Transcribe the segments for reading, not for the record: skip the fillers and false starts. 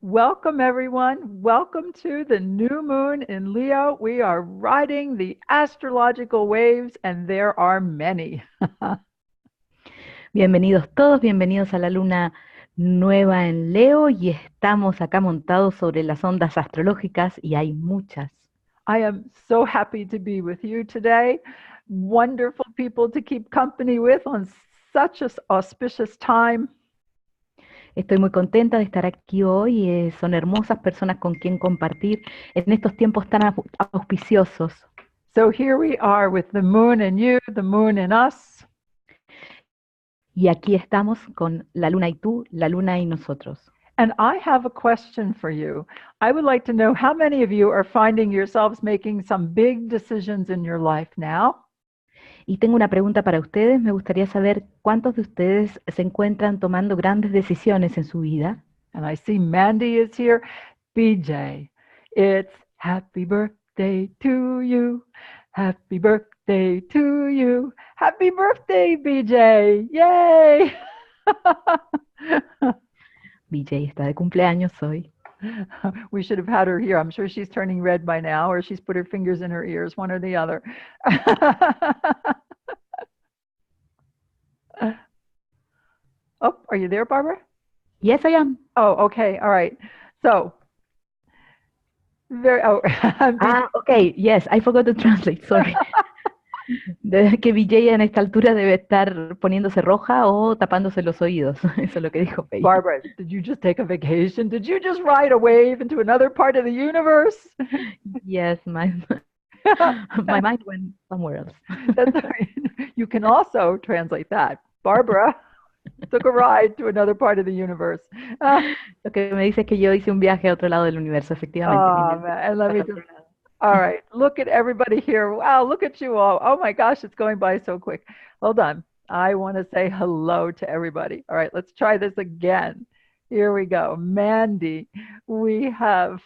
Welcome, everyone. Welcome to the new moon in Leo. We are riding the astrological waves, and there are many. Bienvenidos todos, bienvenidos a la luna nueva en Leo y estamos acá montados sobre las ondas astrológicas y hay muchas. I am so happy to be with you today. Wonderful people to keep company with on such an auspicious time. Estoy muy contenta de estar aquí hoy, son hermosas personas con quien compartir en estos tiempos tan auspiciosos. So here we are with the moon in you, the moon in us. Y aquí estamos con la luna y tú, la luna y nosotros. And I have a question for you. I would like to know how many of you are finding yourselves making some big decisions in your life now? Y tengo una pregunta para ustedes. Me gustaría saber cuántos de ustedes se encuentran tomando grandes decisiones en su vida. And I see Mandy is here. BJ, it's happy birthday to you. Happy birthday to you. Happy birthday, BJ. Yay! BJ está de cumpleaños hoy. We should have had her here. I'm sure she's turning red by now, or she's put her fingers in her ears, one or the other. Oh, are you there, Barbara? Yes, I am. Oh, okay. All right. So, Okay. Yes, I forgot to translate. Sorry. Que BJ en esta altura debe estar poniéndose roja o tapándose los oídos. Eso es lo que dijo Faye. Barbara, did you just take a vacation? Did you just ride a wave into another part of the universe? Yes, my mind went somewhere else. That's right. You can also translate that. Barbara took a ride to another part of the universe. Lo que me dice es que yo hice un viaje a otro lado del universo, efectivamente. Oh, man. And let me just, all right. Look at everybody here. Wow, look at you all. Oh my gosh, it's going by so quick. Hold on. I want to say hello to everybody. All right, let's try this again. Here we go. Mandy. We have,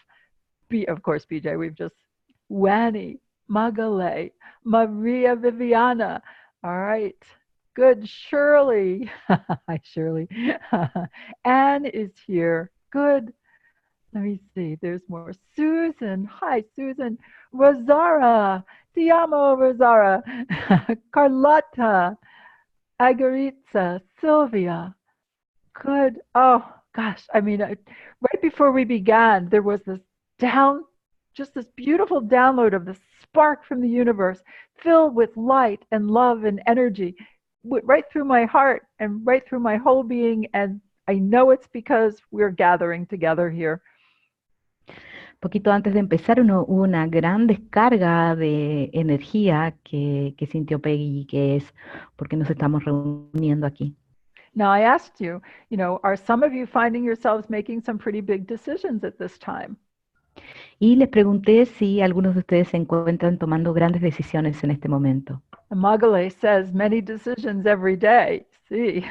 of course, BJ. We've just, Wanny, Magale, Maria Viviana. All right. Good. Shirley. Hi, Shirley. Anne is here. Good. Let me see. There's more. Susan. Hi, Susan. Rosara. Ti amo, Rosara. Carlotta. Agaritza. Sylvia. Good. Oh, gosh. I mean, right before we began, there was just this beautiful download of the spark from the universe filled with light and love and energy right through my heart and right through my whole being. And I know it's because we're gathering together here. Poquito antes de empezar hubo una gran descarga de energía que sintió Peggy y que es porque nos estamos reuniendo aquí. Now I asked you, are some of you finding yourselves making some pretty big decisions at this time? Y les pregunté si algunos de ustedes se encuentran tomando grandes decisiones en este momento. Magale says many decisions every day. Sí.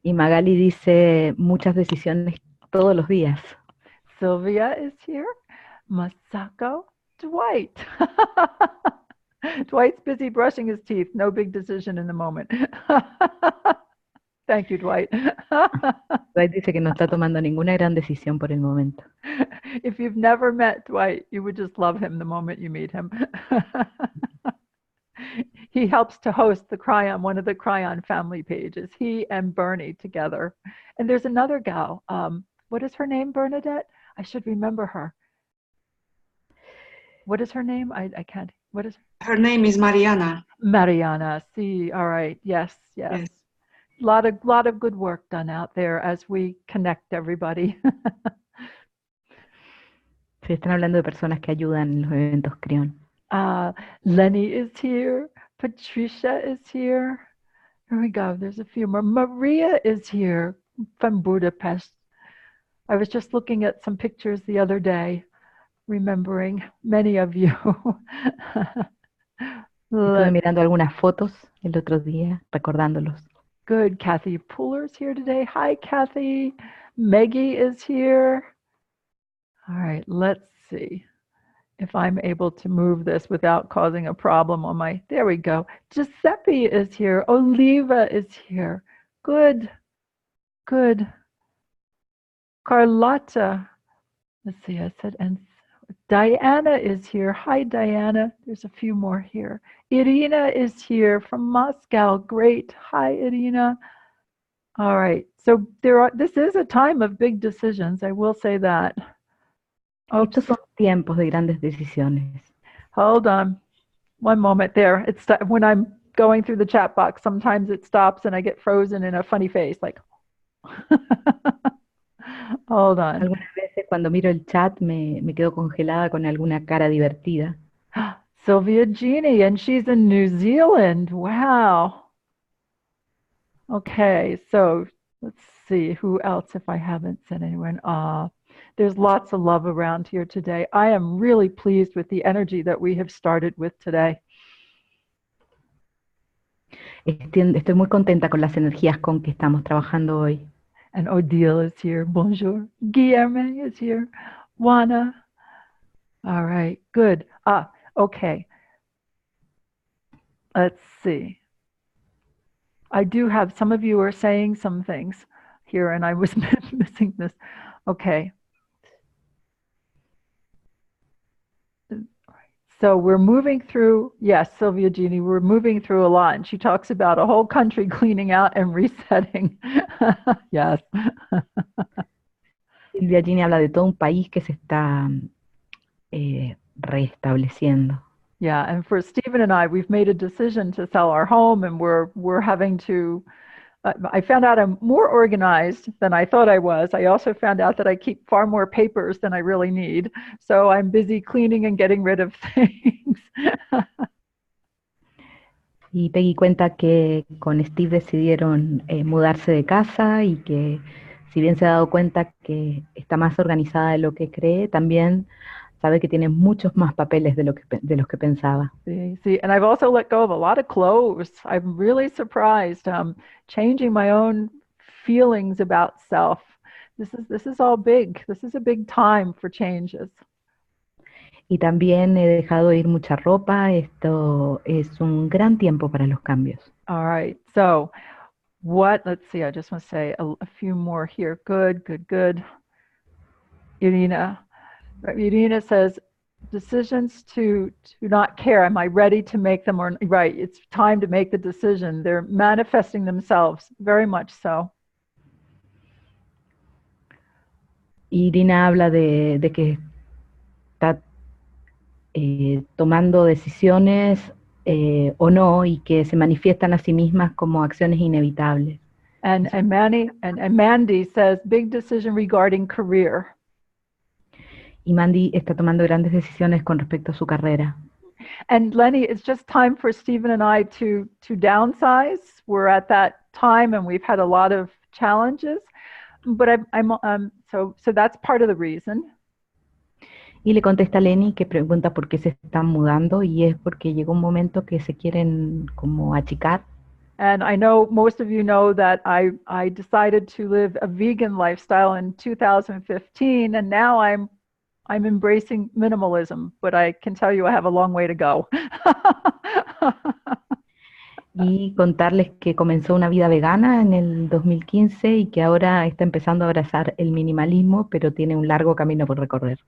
Y Magali dice muchas decisiones todos los días. Sylvia is here. Masako. Dwight. Dwight's busy brushing his teeth. No big decision in the moment. Thank you, Dwight. Dwight dice que no está tomando ninguna gran decisión por el momento. If you've never met Dwight, you would just love him the moment you meet him. He helps to host one of the Cryon family pages, he and Bernie together. And there's another gal. What is her name, Bernadette? I should remember her. What is her name? I can't. What is her name? Is Mariana. Mariana. See, all right. Yes. A lot of good work done out there as we connect everybody. Se están hablando de personas que ayudan en los eventos Crión. Lenny is here. Patricia is here. Here we go. There's a few more. Maria is here from Budapest. I was just looking at some pictures the other day, remembering many of you. Estuve mirando algunas fotos el otro día, recordándolos. Good. Kathy Puller's here today. Hi, Kathy. Maggie is here. All right, let's see if I'm able to move this without causing a problem on there we go. Giuseppe is here. Oliva is here. Good. Carlotta. Let's see, I said, and Diana is here. Hi, Diana. There's a few more here. Irina is here from Moscow. Great. Hi, Irina. All right. So this is a time of big decisions. I will say that. Oops. Estos son tiempos de grandes decisiones. Hold on. One moment there. It's when I'm going through the chat box, sometimes it stops and I get frozen in a funny face, like, hold on. Algunas veces cuando miro el chat me quedo congelada con alguna cara divertida. Sylvia Jeannie, and she's in New Zealand. Wow. Okay, so let's see who else if I haven't said anyone. There's lots of love around here today. I am really pleased with the energy that we have started with today. Estoy muy contenta con las energías con que estamos trabajando hoy. And Odile is here. Bonjour. Guillerme is here. Juana. All right, good. Okay. Let's see. I do have some of you are saying some things here, and I was missing this. Okay. So we're moving through, yes, Sylvia Jeannie, we're moving through a lot. And she talks about a whole country cleaning out and resetting. Yes. Silvia Gini habla de todo un país que se está restableciendo. Yeah, and for Stephen and I, we've made a decision to sell our home, and we're having to. I found out I'm more organized than I thought I was. I also found out that I keep far more papers than I really need. So I'm busy cleaning and getting rid of things. Y Peggy cuenta que con Steve decidieron mudarse de casa y que si bien se ha dado cuenta que está más organizada de lo que cree, también sabe que tiene muchos más papeles de los que pensaba. See, and I've also let go of a lot of clothes. I'm really surprised. Changing my own feelings about self. This is all big. This is a big time for changes. Y también he dejado ir mucha ropa. Esto es un gran tiempo para los cambios. All right. So let's see, I just want to say a few more here. Good, good, good. Irina says, decisions to not care. Am I ready to make them? Or right, it's time to make the decision. They're manifesting themselves, very much so. Irina habla de que está tomando decisiones o no, y que se manifiestan a sí mismas como acciones inevitables. And Mandy says, big decision regarding career. Y Mandy está tomando grandes decisiones con respecto a su carrera. And Lenny, it's just time for Stephen and I to downsize. We're at that time, and we've had a lot of challenges. But so that's part of the reason. Y le contesta a Lenny, que pregunta por qué se están mudando, y es porque llegó un momento que se quieren como achicar. And I know most of you know that I decided to live a vegan lifestyle in 2015, and now I'm embracing minimalism, but I can tell you I have a long way to go. Y contarles que comenzó una vida vegana en el 2015 y que ahora está empezando a abrazar el minimalismo, pero tiene un largo camino por recorrer.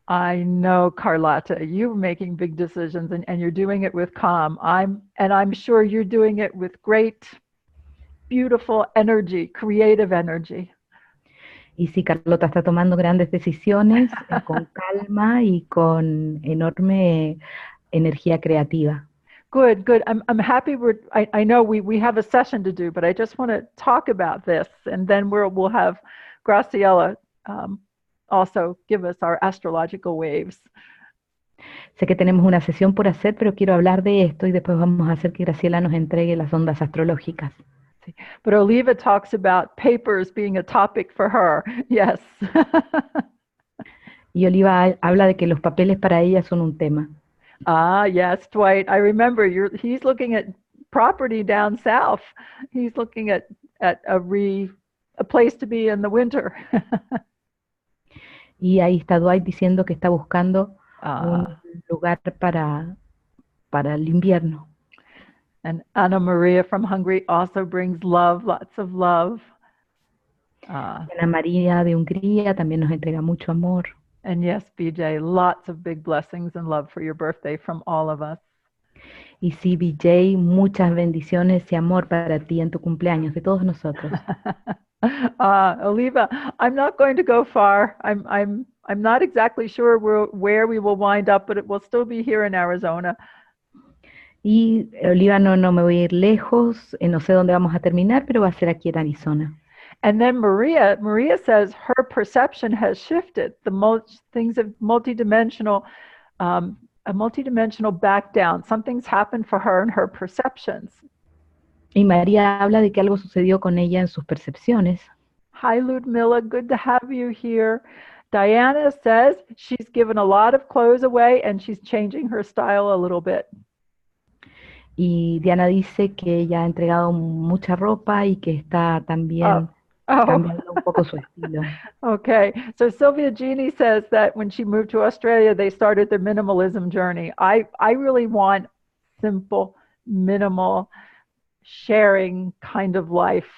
I know, Carlotta, you're making big decisions, and you're doing it with calm. I'm sure you're doing it with great, beautiful energy, creative energy. Y sí, Carlota está tomando grandes decisiones con calma y con enorme energía creativa. Good, good. I'm happy. I know we have a session to do, but I just want to talk about this, and then we'll have Graciela also give us our astrological waves. Sé que tenemos una sesión por hacer, pero quiero hablar de esto y después vamos a hacer que Graciela nos entregue las ondas astrológicas. But Oliva talks about papers being a topic for her. Yes. Y Oliva habla de que los papeles para ella son un tema. Yes, Dwight. I remember he's looking at property down south. He's looking at a place to be in the winter. Y ahí está Dwight diciendo que está buscando un lugar para el invierno. And Anna Maria from Hungary also brings love, lots of love. Uh, Ana María de Hungría también nos entrega mucho amor. and yes, BJ, lots of big blessings and love for your birthday from all of us. Y sí, BJ, muchas bendiciones y amor para ti en tu cumpleaños, de todos nosotros. Oliva, I'm not going to go far. I'm not exactly sure where we will wind up, but it will still be here in Arizona. Y Oliva, no me voy a ir lejos, no sé dónde vamos a terminar, pero va a ser aquí en Arizona. And then Maria says her perception has shifted. Things of multidimensional, a multidimensional back down. Something's happened for her in her perceptions. Y María habla de que algo sucedió con ella en sus percepciones. Hi, Ludmilla. Good to have you here. Diana says she's given a lot of clothes away and she's changing her style a little bit. Y Diana dice que ella ha entregado mucha ropa y que está también cambiando un poco su estilo. Okay, so Sylvia Jeannie says that when she moved to Australia, they started their minimalism journey. I really want simple, minimal, sharing kind of life.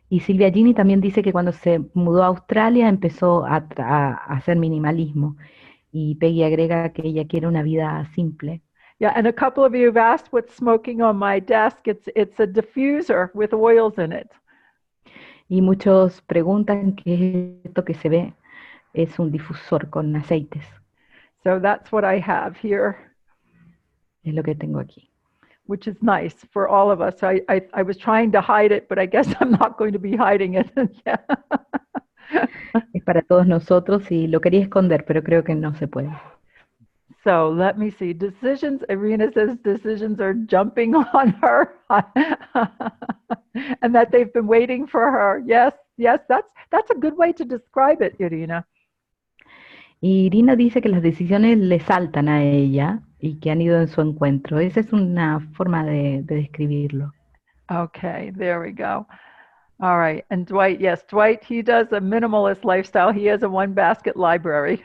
Y Silvia Gini también dice que cuando se mudó a Australia empezó a hacer minimalismo. Y Peggy agrega que ella quiere una vida simple. Yeah, and a couple of you have asked what's smoking on my desk. It's a diffuser with oils in it. Y muchos preguntan qué es esto que se ve. Es un difusor con aceites. So that's what I have here. Es lo que tengo aquí. Which is nice for all of us. I was trying to hide it, but I guess I'm not going to be hiding it. Yeah. Es para todos nosotros y lo quería esconder, pero creo que no se puede. So let me see. Decisions, Irina says decisions are jumping on her and that they've been waiting for her. Yes, that's a good way to describe it, Irina. Y Irina dice que las decisiones le saltan a ella y que han ido en su encuentro. Esa es una forma de describirlo. Okay, there we go. All right. And Dwight, yes, Dwight, he does a minimalist lifestyle. He has a one basket library.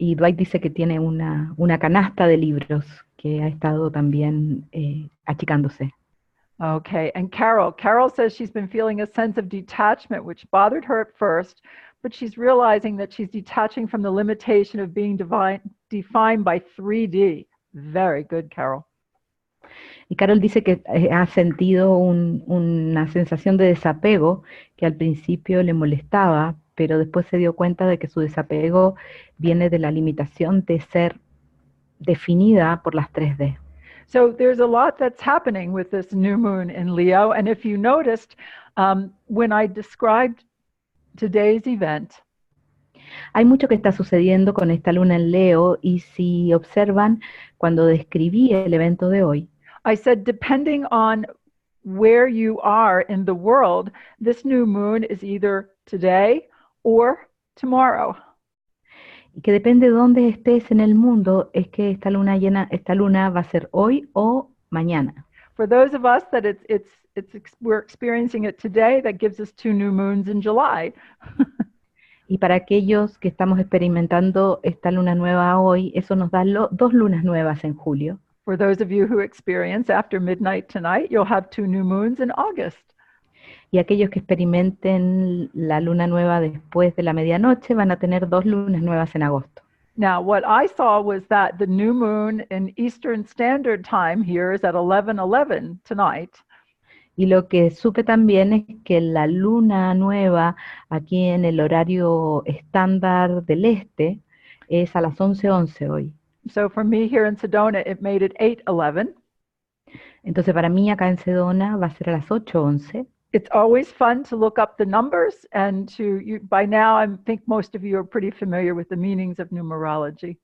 Y Dwight dice que tiene una canasta de libros que ha estado también achicándose. Okay, and Carol says she's been feeling a sense of detachment, which bothered her at first, but she's realizing that she's detaching from the limitation of being defined by 3D. Very good, Carol. Y Carol dice que ha sentido una sensación de desapego que al principio le molestaba, pero después se dio cuenta de que su desapego viene de la limitación de ser definida por las 3D. So there's a lot that's happening with this new moon in Leo. And if you noticed, when I described today's event, hay mucho que está sucediendo con esta luna en Leo y si observan, cuando describí el evento de hoy, I said, depending on where you are in the world, this new moon is either today or tomorrow. Y que depende de dónde estés en el mundo, es que esta luna va a ser hoy o mañana. For those of us that we're experiencing it today, that gives us 2 new moons in July. Y para aquellos que estamos experimentando esta luna nueva hoy, eso nos da 2 lunas nuevas en julio. For those of you who experience after midnight tonight, you'll have 2 new moons in August. Y aquellos que experimenten la luna nueva después de la medianoche van a tener 2 lunas nuevas en agosto. Now, what I saw was that the new moon in Eastern Standard Time here is at 11:11 tonight. Y lo que supe también es que la luna nueva aquí en el horario estándar del este es a las 11:11 hoy. So for me here in Sedona, it made it 8:11. Entonces para mí acá en Sedona va a ser a las 8:11. It's always fun to look up the numbers and by now I think most of you are pretty familiar with the meanings of numerology.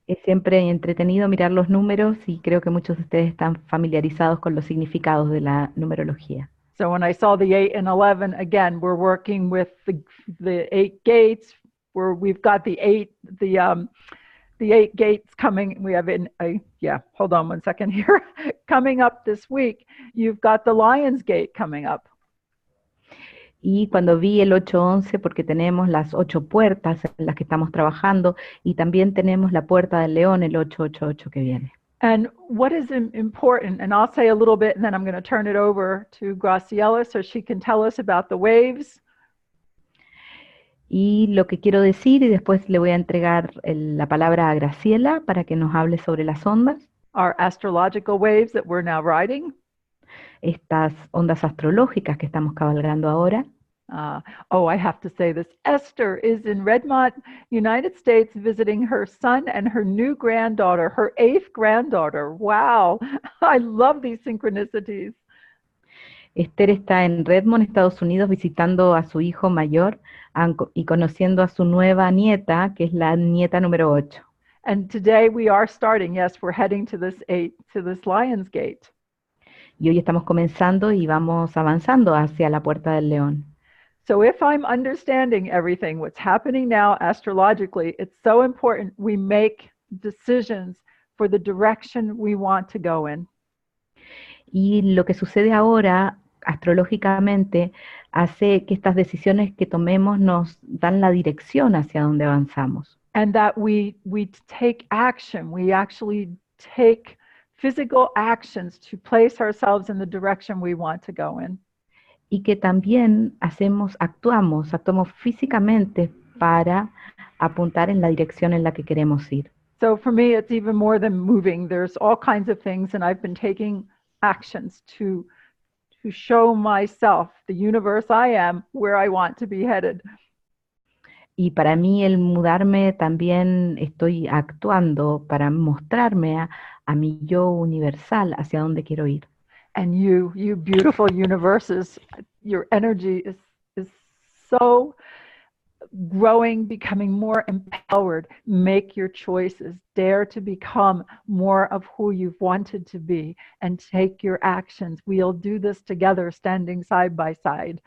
Es siempre entretenido mirar los números y creo que muchos de ustedes están familiarizados con los significados de la numerología. So when I saw the 8 and 11, again, we're working with the 8 gates, where we've got the 8 gates coming. We have hold on one second here. Coming up this week, you've got the Lion's Gate coming up. Y cuando vi el 8:11, porque tenemos las 8 puertas en las que estamos trabajando, y también tenemos la puerta del león, el 888 que viene. And what is important, and I'll say a little bit and then I'm going to turn it over to Graciela so she can tell us about the waves. Y lo que quiero decir, y después le voy a entregar la palabra a Graciela para que nos hable sobre las ondas, Our astrological waves that we're now riding. estas ondas astrológicas que estamos cabalgando ahora. I have to say this. Esther is in Redmont, United States, visiting her son and her new granddaughter, her 8th granddaughter. Wow, I love these synchronicities. Esther está en Redmond, Estados Unidos, visitando a su hijo mayor y conociendo a su nueva nieta, que es la nieta número 8. And today we are starting, yes, we're heading to this Lion's Gate. Y hoy estamos comenzando y vamos avanzando hacia la Puerta del León. So if I'm understanding everything, what's happening now astrologically, it's so important we make decisions for the direction we want to go in. Y lo que sucede ahora astrológicamente hace que estas decisiones que tomemos nos dan la dirección hacia donde avanzamos. And that we take action, we actually take physical actions to place ourselves in the direction we want to go in. Y que también actuamos físicamente para apuntar en la dirección en la que queremos ir. So for me, it's even more than moving. There's all kinds of things, and I've been taking actions to show myself, the universe I am, where I want to be headed. Y para mí el mudarme también estoy actuando para mostrarme a mi yo universal hacia dónde quiero ir. And you beautiful universes, your energy is so growing, becoming more empowered. Make your choices. Dare to become more of who you've wanted to be and take your actions. We'll do this together, standing side by side.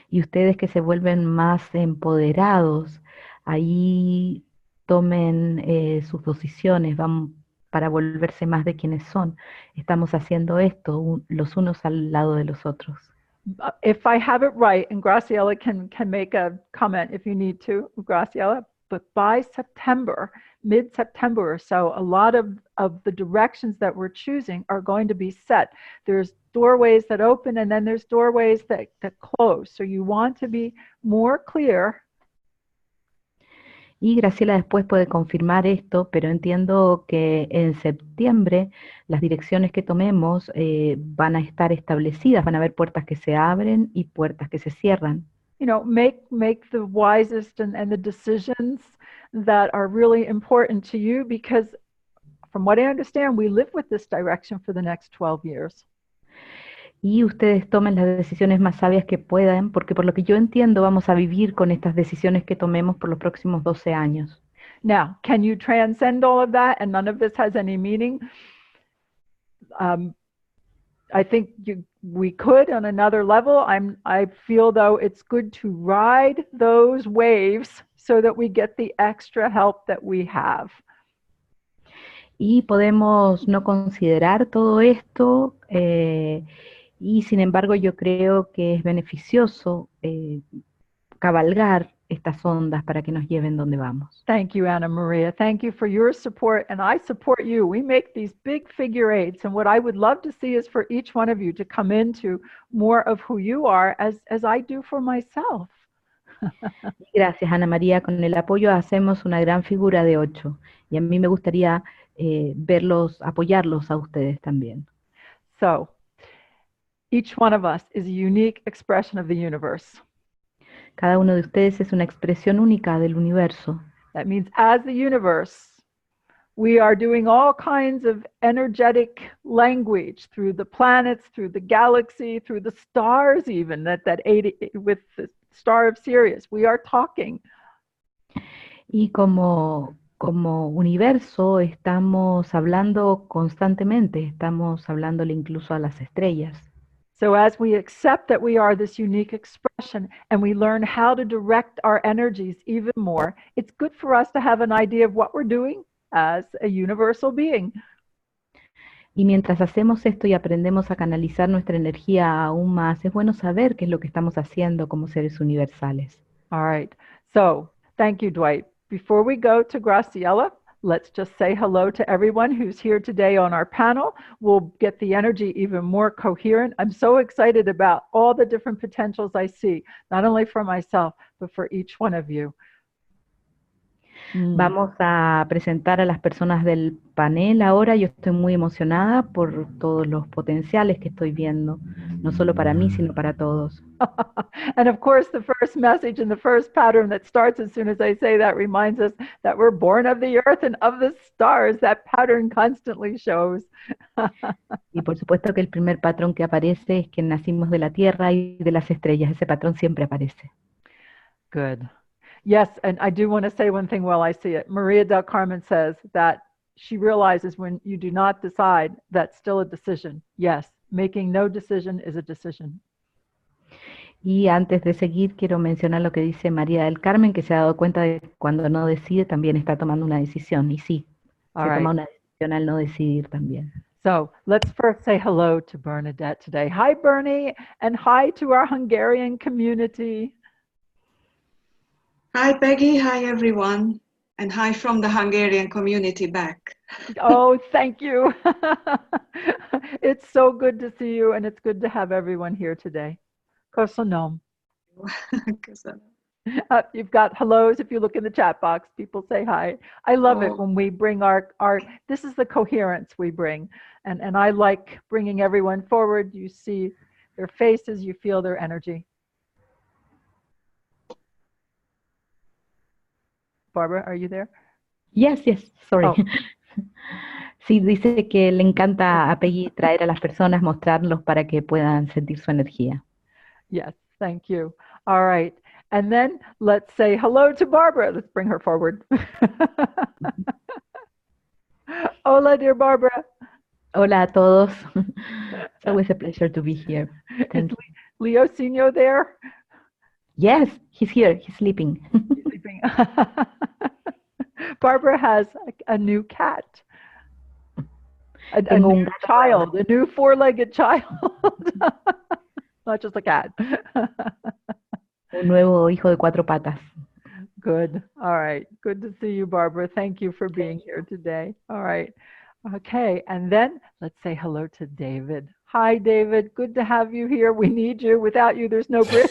Y ustedes que se vuelven más empoderados, ahí tomen sus decisiones, van para volverse más de quienes son. Estamos haciendo esto los unos al lado de los otros. If I have it right, and Graciela can make a comment if you need to, Graciela, but by September, mid-September or so, a lot of the directions that we're choosing are going to be set. There's doorways that open and then there's doorways that close. So you want to be more clear. Y Graciela después puede confirmar esto, pero entiendo que en septiembre las direcciones que tomemos van a estar establecidas, van a haber puertas que se abren y puertas que se cierran. You know, make the wisest and the decisions that are really important to you, because from what I understand, we live with this direction for the next 12 years. Y ustedes tomen las decisiones más sabias que puedan, porque por lo que yo entiendo vamos a vivir con estas decisiones que tomemos por los próximos 12 años. Now, can you transcend all of that and none of this has any meaning? I think we could on another level. I feel though it's good to ride those waves so that we get the extra help that we have. Y podemos no considerar todo esto, y sin embargo yo creo que es beneficioso cabalgar estas ondas para que nos lleven donde vamos. Thank you, Anna Maria. Thank you for your support, and I support you. We make these big figure eights, and what I would love to see is for each one of you to come into more of who you are as I do for myself. Gracias, Ana María. Con el apoyo hacemos una gran figura de 8, y a mí me gustaría apoyarlos a ustedes también. So, each one of us is a unique expression of the universe. Cada uno de ustedes es una expresión única del universo. That means as the universe, we are doing all kinds of energetic language through the planets, through the galaxy, through the stars even, with the star of Sirius. We are talking. Y como universo estamos hablando constantemente, estamos hablándole incluso a las estrellas. So as we accept that we are this unique expression and we learn how to direct our energies even more, it's good for us to have an idea of what we're doing as a universal being. Y mientras hacemos esto y aprendemos a canalizar nuestra energía aún más, es bueno saber qué es lo que estamos haciendo como seres universales. All right. So, thank you, Dwight. Before we go to Graciela, let's just say hello to everyone who's here today on our panel. We'll get the energy even more coherent. I'm so excited about all the different potentials I see, not only for myself, but for each one of you. Vamos a presentar a las personas del panel ahora. Yo estoy muy emocionada por todos los potenciales que estoy viendo, no solo para mí, sino para todos. And of course, the first message and the first pattern that starts as soon as I say that reminds us that we're born of the earth and of the stars. That pattern constantly shows. Y por supuesto que el primer patrón que aparece es que nacimos de la tierra y de las estrellas. Ese patrón siempre aparece. Good. Yes, and I do want to say one thing while I see it. Maria del Carmen says that she realizes when you do not decide, that's still a decision. Yes, making no decision is a decision. Y antes de seguir, quiero mencionar lo que dice María del Carmen, que se ha dado cuenta de que cuando no decide también está tomando una decisión. Y sí, se toma una decisión al no decidir también. So let's first say hello to Bernadette today. Hi, Bernie, and hi to our Hungarian community. Hi, Peggy. Hi, everyone. And hi from the Hungarian community back. Oh, thank you. It's so good to see you, and it's good to have everyone here today. Köszönöm. You've got hellos. If you look in the chat box, people say hi. I love it when we bring our, this is the coherence we bring. And I like bringing everyone forward. You see their faces, you feel their energy. Barbara, are you there? Yes, sorry. Oh. Sí, dice que le encanta a Peggy traer a las personas, mostrarlos para que puedan sentir su energía. Yes, thank you. All right. And then let's say hello to Barbara. Let's bring her forward. Hola, dear Barbara. Hola a todos. It's always a pleasure to be here. Thank you. Leo Sino there? Yes, he's here. He's sleeping. He's sleeping. Barbara has a new cat. A new child, a new four-legged child. Not just a cat. Un nuevo hijo de cuatro patas. Good. All right. Good to see you, Barbara. Thank you for being here today. All right. Okay. And then let's say hello to David. Hi, David. Good to have you here. We need you. Without you, there's no bridge.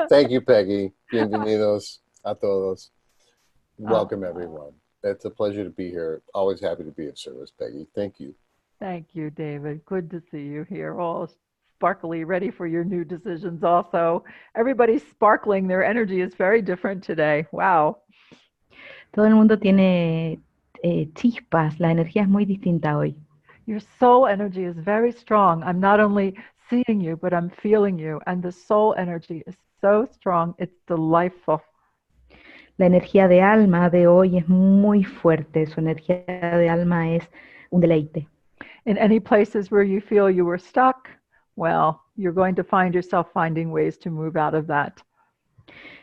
Thank you, Peggy. Bienvenidos a todos. Welcome, everyone. It's a pleasure to be here. Always happy to be of service, Peggy. Thank you. Thank you, David. Good to see you here, all sparkly, ready for your new decisions also. Everybody's sparkling. Their energy is very different today. Wow. Todo el mundo tiene chispas. La energía es muy distinta hoy. Your soul energy is very strong. I'm not only seeing you, but I'm feeling you. And the soul energy is so strong. It's delightful. La energía de alma de hoy es muy fuerte. Su energía de alma es un deleite. In any places where you feel you were stuck, well, you're going to find yourself finding ways to move out of that.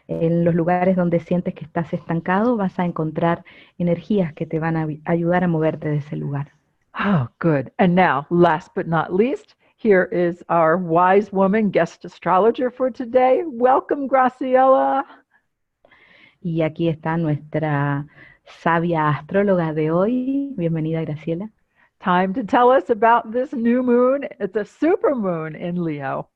En los lugares donde sientes que estás estancado, vas a encontrar energías que te van a ayudar a moverte de ese lugar. Oh, good. And now, last but not least, here is our wise woman guest astrologer for today. Welcome, Graciela. Y aquí está nuestra sabia astróloga de hoy. Bienvenida, Graciela. Time to tell us about this new moon. It's a super moon in Leo.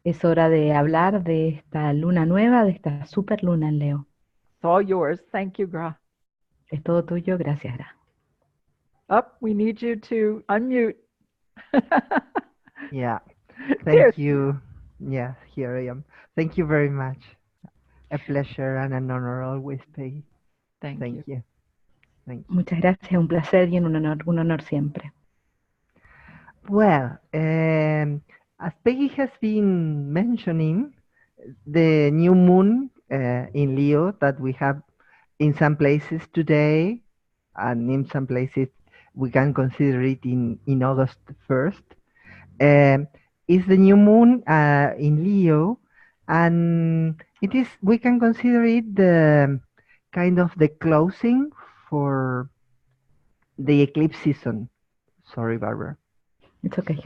Es hora de hablar de esta luna nueva, de esta super luna en Leo. It's all yours. Thank you, Gra. Es todo tuyo. Gracias, Gra. We need you to unmute. Yeah. Thank you. Yeah, here I am. Thank you very much. A pleasure and an honor always, Peggy. Thank you. Muchas gracias, un placer y un honor siempre. Well, as Peggy has been mentioning, the new moon in Leo that we have in some places today, and in some places we can consider it in August 1st, is the new moon in Leo, and we can consider it the kind of the closing for the eclipse season. Sorry, Barbara. It's okay.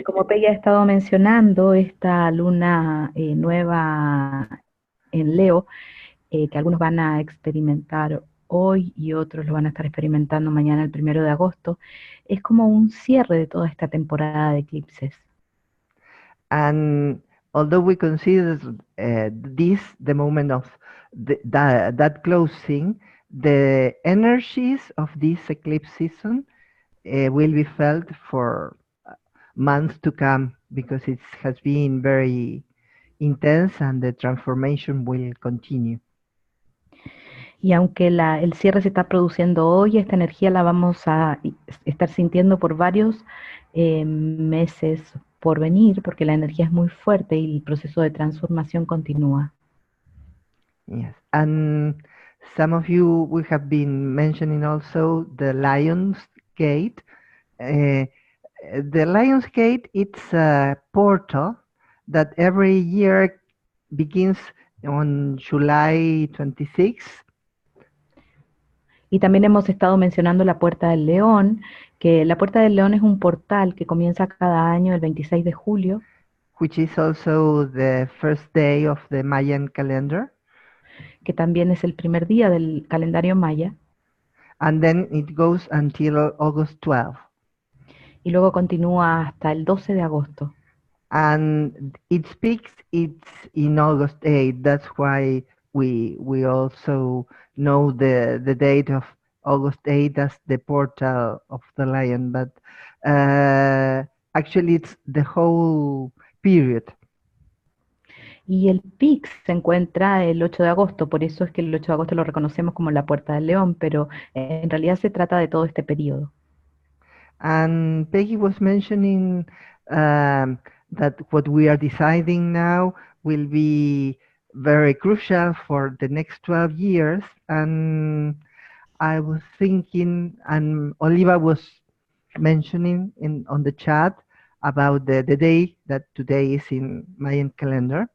Como Peggy ha estado mencionando, esta luna nueva en Leo que algunos van a experimentar hoy y otros lo van a estar experimentando mañana, el 1 de agosto, es como un cierre de toda esta temporada de eclipses. And although we consider this the moment of that closing, the energies of this eclipse season will be felt for months to come because it has been very intense and the transformation will continue. Y aunque el cierre se está produciendo hoy, esta energía la vamos a estar sintiendo por varios meses por venir, porque la energía es muy fuerte y el proceso de transformación continúa. Yes, and some of you we have been mentioning also the Lion's Gate. The Lion's Gate, it's a portal that every year begins on July 26th. Y también hemos estado mencionando la Puerta del León, que la Puerta del León es un portal que comienza cada año el 26 de julio. Which is also the first day of the Mayan calendar. Que también es el primer día del calendario maya. And then it goes until August 12th. Y luego continúa hasta el 12 de agosto. And it speaks, it's in August 8th. That's why we also know the date of August 8th as the portal of the lion. But actually it's the whole period. Y el pic se encuentra el 8 de agosto, por eso es que el 8 de agosto lo reconocemos como la Puerta del León, pero en realidad se trata de todo este periodo. And Peggy was mentioning that what we are deciding now will be very crucial for the next 12 years. And I was thinking, and Oliva was mentioning on the chat about the day that today is in Mayan calendar.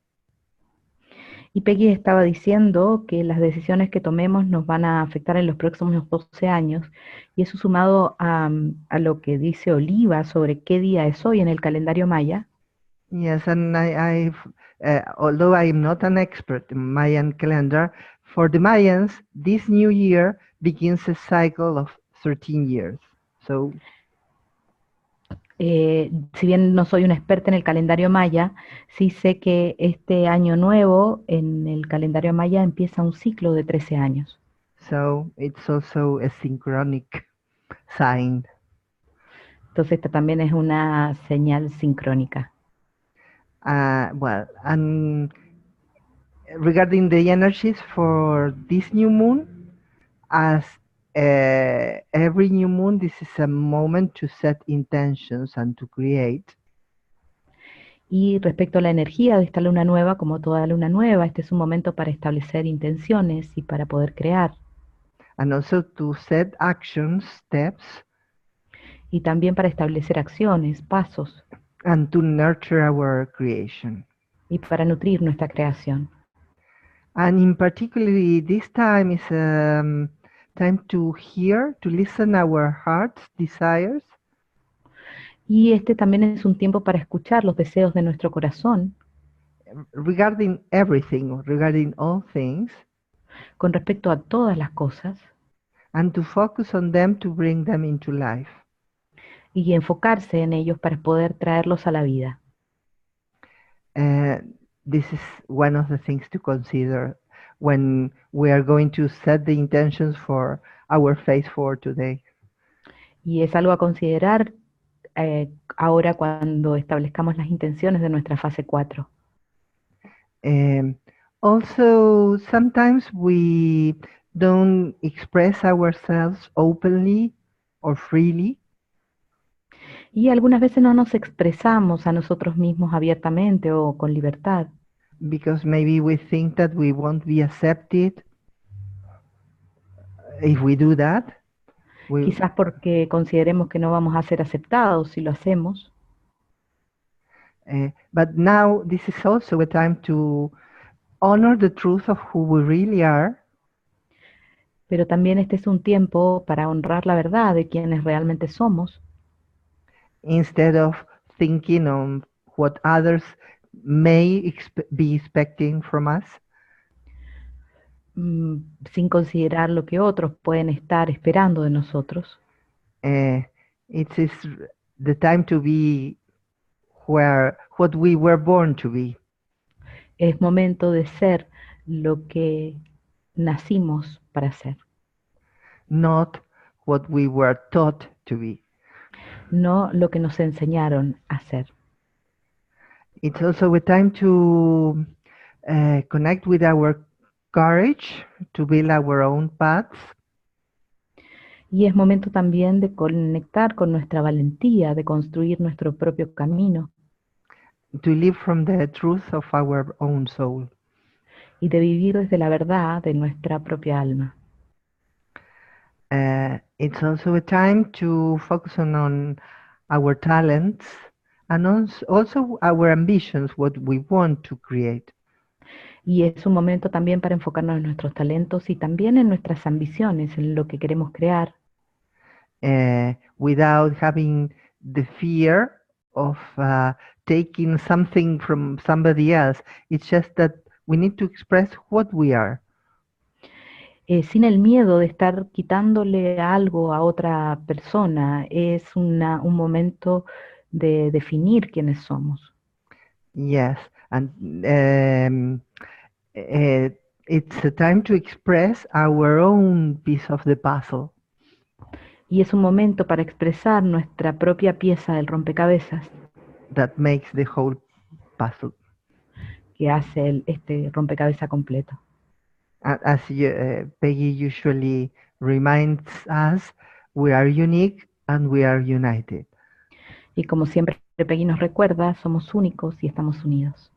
Y Peggy estaba diciendo que las decisiones que tomemos nos van a afectar en los próximos 12 años, y eso sumado a lo que dice Oliva sobre qué día es hoy en el calendario maya. Yes, and although I am not an expert in Mayan calendar, for the Mayans, this new year begins a cycle of 13 years. So, si bien no soy una experta en el calendario maya, sí sé que este año nuevo en el calendario maya empieza un ciclo de 13 años. So it's also a synchronic sign. Entonces esta también es una señal sincrónica. Well, and regarding the energies for this new moon, as every new moon, this is a moment to set intentions and to create. Y respecto a la energía de esta luna nueva, como toda luna nueva, este es un momento para establecer intenciones y para poder crear. And also to set actions, steps. Y también para establecer acciones, pasos. And to nurture our creation. Y para nutrir nuestra creación. And in particularly this time is time to hear, to listen our heart's desires. Y este también es un tiempo para escuchar los deseos de nuestro corazón. Regarding everything, regarding all things. Con respecto a todas las cosas. And to focus on them to bring them into life. Y enfocarse en ellos para poder traerlos a la vida. This is one of the things to consider when we are going to set the intentions for our phase 4 today. Y es algo a considerar ahora cuando establezcamos las intenciones de nuestra fase 4. Also, sometimes we don't express ourselves openly or freely. Y algunas veces no nos expresamos a nosotros mismos abiertamente o con libertad. Because maybe we think that we won't be accepted if we do that. Quizás porque consideremos que no vamos a ser aceptados si lo hacemos. But now this is also a time to honor the truth of who we really are. Pero también este es un tiempo para honrar la verdad de quienes realmente somos. Instead of thinking on what others may be expecting from us. sin considerar lo que otros pueden estar esperando de nosotros. It is the time to be what we were born to be. Es momento de ser lo que nacimos para ser, Not what we were taught to be. no lo que nos enseñaron a ser. It's also a time to connect with our courage to build our own paths. Y es momento también de conectar con nuestra valentía, de construir nuestro propio camino To live from the truth of our own soul. y de vivir desde la verdad de nuestra propia alma. It's also a time to focus on our talents and also our ambitions, what we want to create. Y es un momento también para enfocarnos en nuestros talentos y también en nuestras ambiciones, en lo que queremos crear, without having the fear of taking something from somebody else. It's just that we need to express what we are. sin el miedo de estar quitándole algo a otra persona. Es un momento de definir quiénes somos. Yes, and it's a time to express our own piece of the puzzle. Y es un momento para expresar nuestra propia pieza del rompecabezas That makes the whole puzzle. que hace este rompecabezas completo. As Peggy usually reminds us, we are unique and we are united. Y como siempre Peggy nos recuerda, somos únicos y estamos unidos.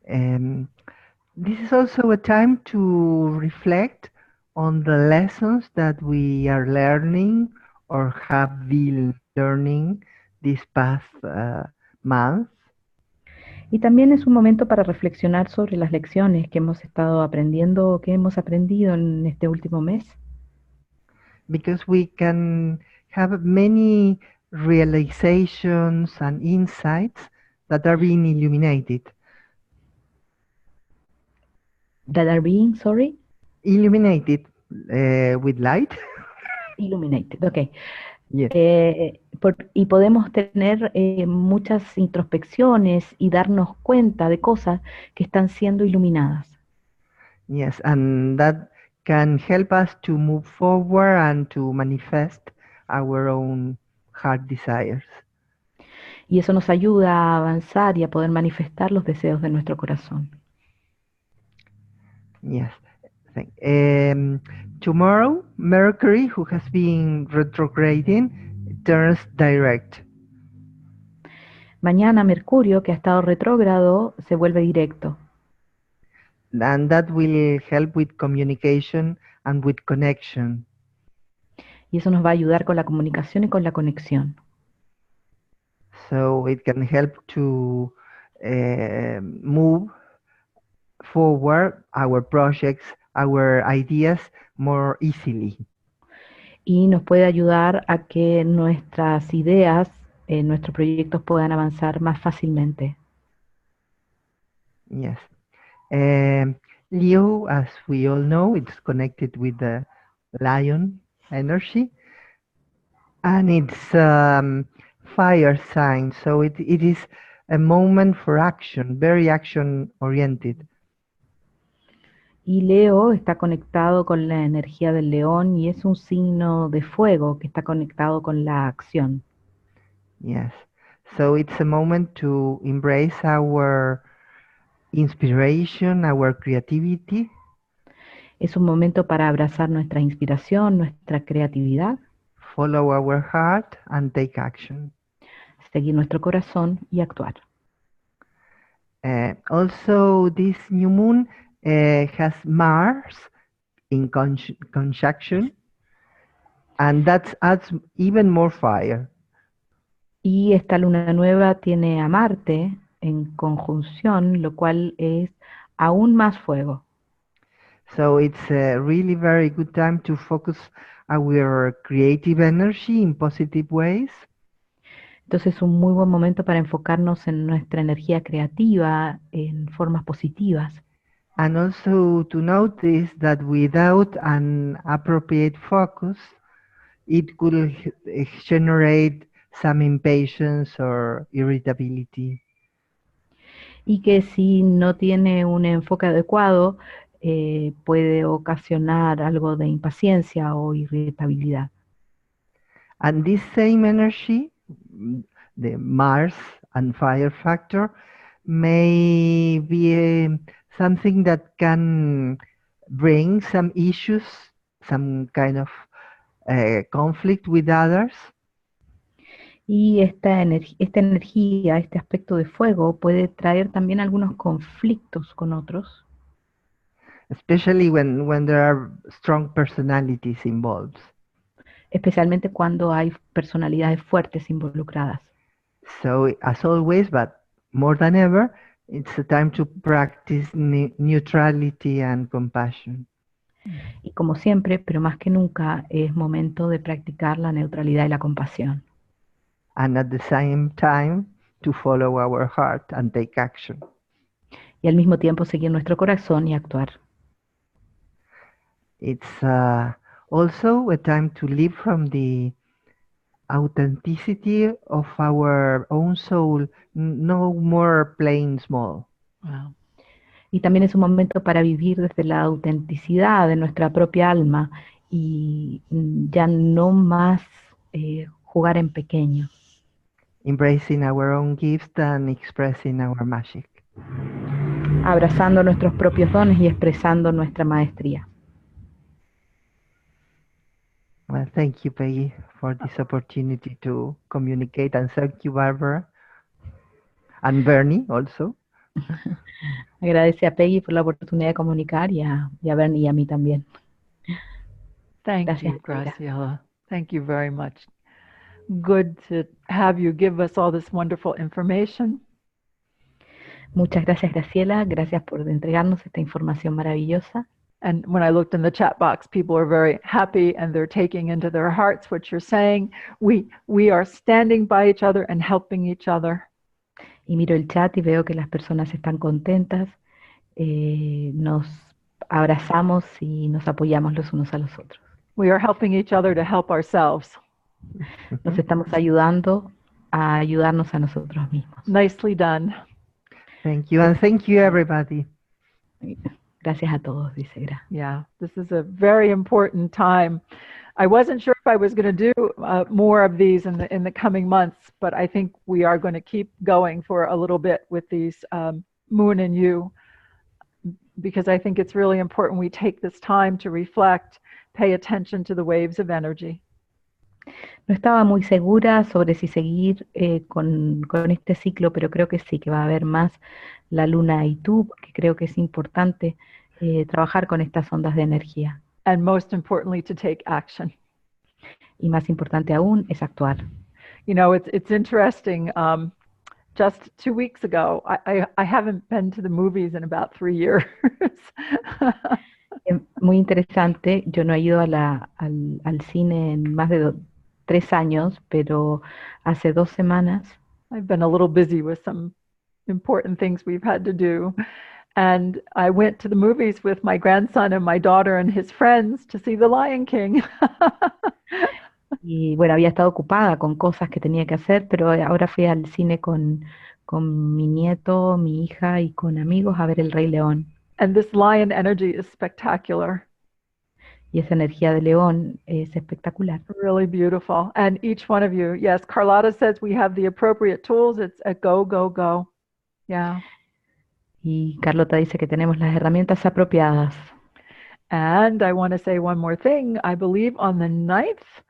This is also a time to reflect on the lessons that we are learning or have been learning this past month. Y también es un momento para reflexionar sobre las lecciones que hemos estado aprendiendo o que hemos aprendido en este último mes. Because we can have many realizations and insights that are being illuminated. That are being, sorry? Illuminated with light. Illuminated, ok. Yes. Y podemos tener muchas introspecciones y darnos cuenta de cosas que están siendo iluminadas. Yes, and that can help us to move forward and to manifest our own heart desires. Y eso nos ayuda a avanzar y a poder manifestar los deseos de nuestro corazón. Yes. Tomorrow, Mercury, who has been retrograding, turns direct. Mañana Mercurio, que ha estado retrógrado, se vuelve directo. And that will help with communication and with connection. Y eso nos va a ayudar con la comunicación y con la conexión. So it can help to move forward our projects, our ideas more easily. Y nos puede ayudar a que nuestras ideas, nuestros proyectos puedan avanzar más fácilmente. Yes. Leo, as we all know, it's connected with the lion energy. And it's fire sign, so it is a moment for action, very action oriented. Y Leo está conectado con la energía del león y es un signo de fuego que está conectado con la acción. Yes, so it's a moment to embrace our inspiration, our creativity. Es un momento para abrazar nuestra inspiración, nuestra creatividad, Follow our heart and take action. seguir nuestro corazón y actuar. Also, this new moon has Mars in conjunction, and that adds even more fire. Y esta luna nueva tiene a Marte en conjunción, lo cual es aún más fuego. So it's a really very good time to focus our creative energy in positive ways. Entonces es un muy buen momento para enfocarnos en nuestra energía creativa en formas positivas. And also to notice that without an appropriate focus, it could generate some impatience or irritability. Y que si no tiene un enfoque adecuado, puede ocasionar algo de impaciencia o irritabilidad. And this same energy, the Mars and fire factor, may be something that can bring some issues, some kind of conflict with others. Y esta energía, este aspecto de fuego puede traer también algunos conflictos con otros, Especially when there are strong personalities involved. especialmente cuando hay personalidades fuertes involucradas. So, as always, but more than ever, it's a time to practice neutrality and compassion. Y como siempre, pero más que nunca, es momento de practicar la neutralidad y la compasión. And at the same time, to follow our heart and take action. Y al mismo tiempo seguir nuestro corazón y actuar. It's also a time to live from the authenticity of our own soul, no more playing small. Wow. Y también es un momento para vivir desde la autenticidad de nuestra propia alma y ya no más jugar en pequeño. Embracing our own gifts and expressing our magic. Abrazando nuestros propios dones y expresando nuestra maestría. Well, thank you, Peggy, for this opportunity to communicate, and thank you, Barbara, and Bernie also. Agradece a Peggy por la oportunidad de comunicar y a Bernie y a mí también. Thank Gracias, you, Graciela. Thank you very much. Good to have you give us all this wonderful information. Muchas gracias, Graciela. Gracias por entregarnos esta información maravillosa. And when I looked in the chat box, people are very happy and they're taking into their hearts what you're saying. We are standing by each other and helping each other. Y miro el chat y veo que las personas están contentas. Nos abrazamos y nos apoyamos los unos a los otros. We are helping each other to help ourselves. Nos estamos ayudando a ayudarnos a nosotros mismos. Nicely done. Thank you, and thank you, everybody. Gracias a todos, dice Gra. Yeah, this is a very important time. I wasn't sure if I was going to do more of these in the coming months, but I think we are going to keep going for a little bit with these Moon and You, because I think it's really important we take this time to reflect, pay attention to the waves of energy. No estaba muy segura sobre si seguir con este ciclo, pero creo que sí, que va a haber más la luna y tú, porque creo que es importante trabajar con estas ondas de energía. And most importantly, to take action. Y más importante aún es actuar. You know, it's interesting. Just 2 weeks ago, I haven't been to the movies in about 3 years. Muy interesante. Yo no he ido al cine en más de 3 años, pero hace 2 semanas. I've been a little busy with some important things we've had to do. And I went to the movies with my grandson and my daughter and his friends to see The Lion King. Y bueno, había estado ocupada con cosas que tenía que hacer, pero ahora fui al cine con mi nieto, mi hija y con amigos a ver El Rey León. And this lion energy is spectacular. Y esa energía de león es espectacular. Really beautiful. And each one of you, yes, Carlotta says we have the appropriate tools. It's a go, go, go. Yeah. Y Carlota dice que tenemos las herramientas apropiadas. And I want to say one more thing. I believe on the 9th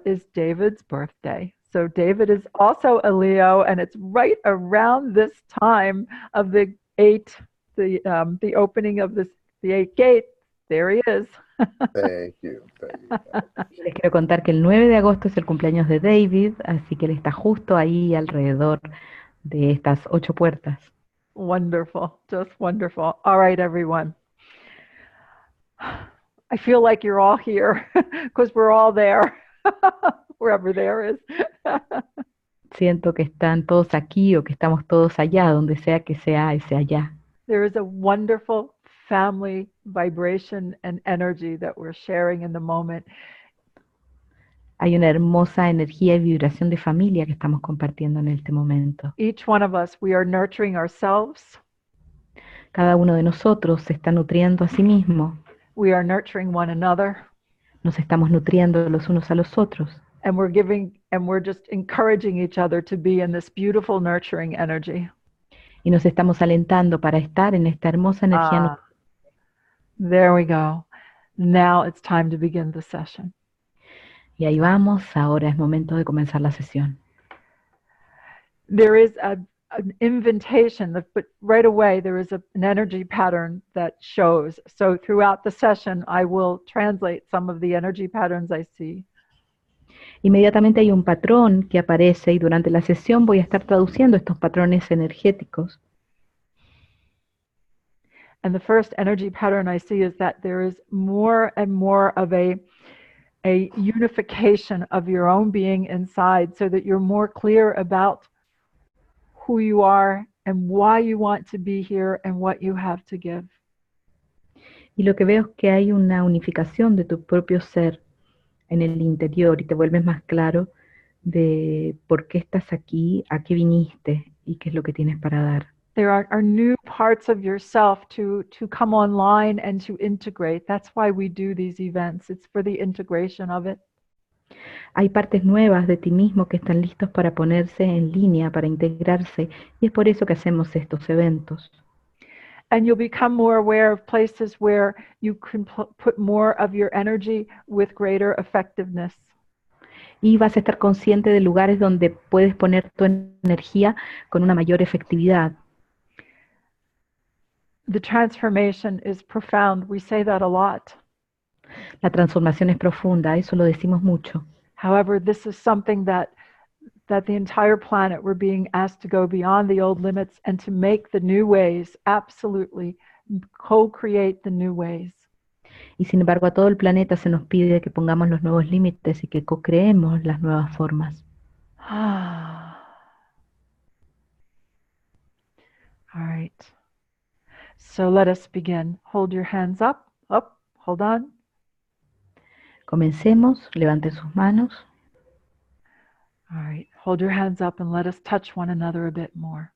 is David's birthday. So David is also a Leo, and it's right around this time of the opening of the 8th gate. There he is. Thank you. Les quiero contar que el 9 de agosto es el cumpleaños de David, así que él está justo ahí alrededor de estas 8 puertas. Wonderful, just wonderful. All right, everyone. I feel like you're all here because we're all there, wherever there is. Siento que están todos aquí o que estamos todos allá, donde sea que sea ese allá. There is a wonderful family vibration and energy that we're sharing in the moment. Hay una hermosa energía y vibración de familia que estamos compartiendo en este momento. Each one of us, we are nurturing ourselves. Cada uno de nosotros se está nutriendo a sí mismo. We are nurturing one another. Nos estamos nutriendo los unos a los otros. And we're just encouraging each other to be in this beautiful nurturing energy. Y nos estamos alentando para estar en esta hermosa energía. There we go. Now it's time to begin the session. Y ahí vamos, ahora es momento de comenzar la sesión. There is an invitation, but right away there is an energy pattern that shows. So throughout the session, I will translate some of the energy patterns I see. Inmediatamente hay un patrón que aparece y durante la sesión voy a estar traduciendo estos patrones energéticos. And the first energy pattern I see is that there is more and more of a unification of your own being inside, so that you're more clear about who you are and why you want to be here and what you have to give. Y lo que veo es que hay una unificación de tu propio ser en el interior y te vuelves más claro de por qué estás aquí, a qué viniste y qué es lo que tienes para dar. There are new parts of yourself to come online and to integrate. That's why we do these events. It's for the integration of it. Hay partes nuevas de ti mismo que están listos para ponerse en línea, para integrarse, y es por eso que hacemos estos eventos. And you'll become more aware of places where you can put more of your energy with greater effectiveness. Y vas a estar consciente de lugares donde puedes poner tu energía con una mayor efectividad. The transformation is profound. We say that a lot. La transformación es profunda, eso lo decimos mucho. However, this is something that the entire planet, we're being asked to go beyond the old limits and to make the new ways, absolutely, co-create the new ways. Y sin embargo, a todo el planeta se nos pide que pongamos los nuevos límites y que co-creemos las nuevas formas. All right. So let us begin. Hold your hands up, hold on. Comencemos, levanten sus manos. All right, hold your hands up and let us touch one another a bit more.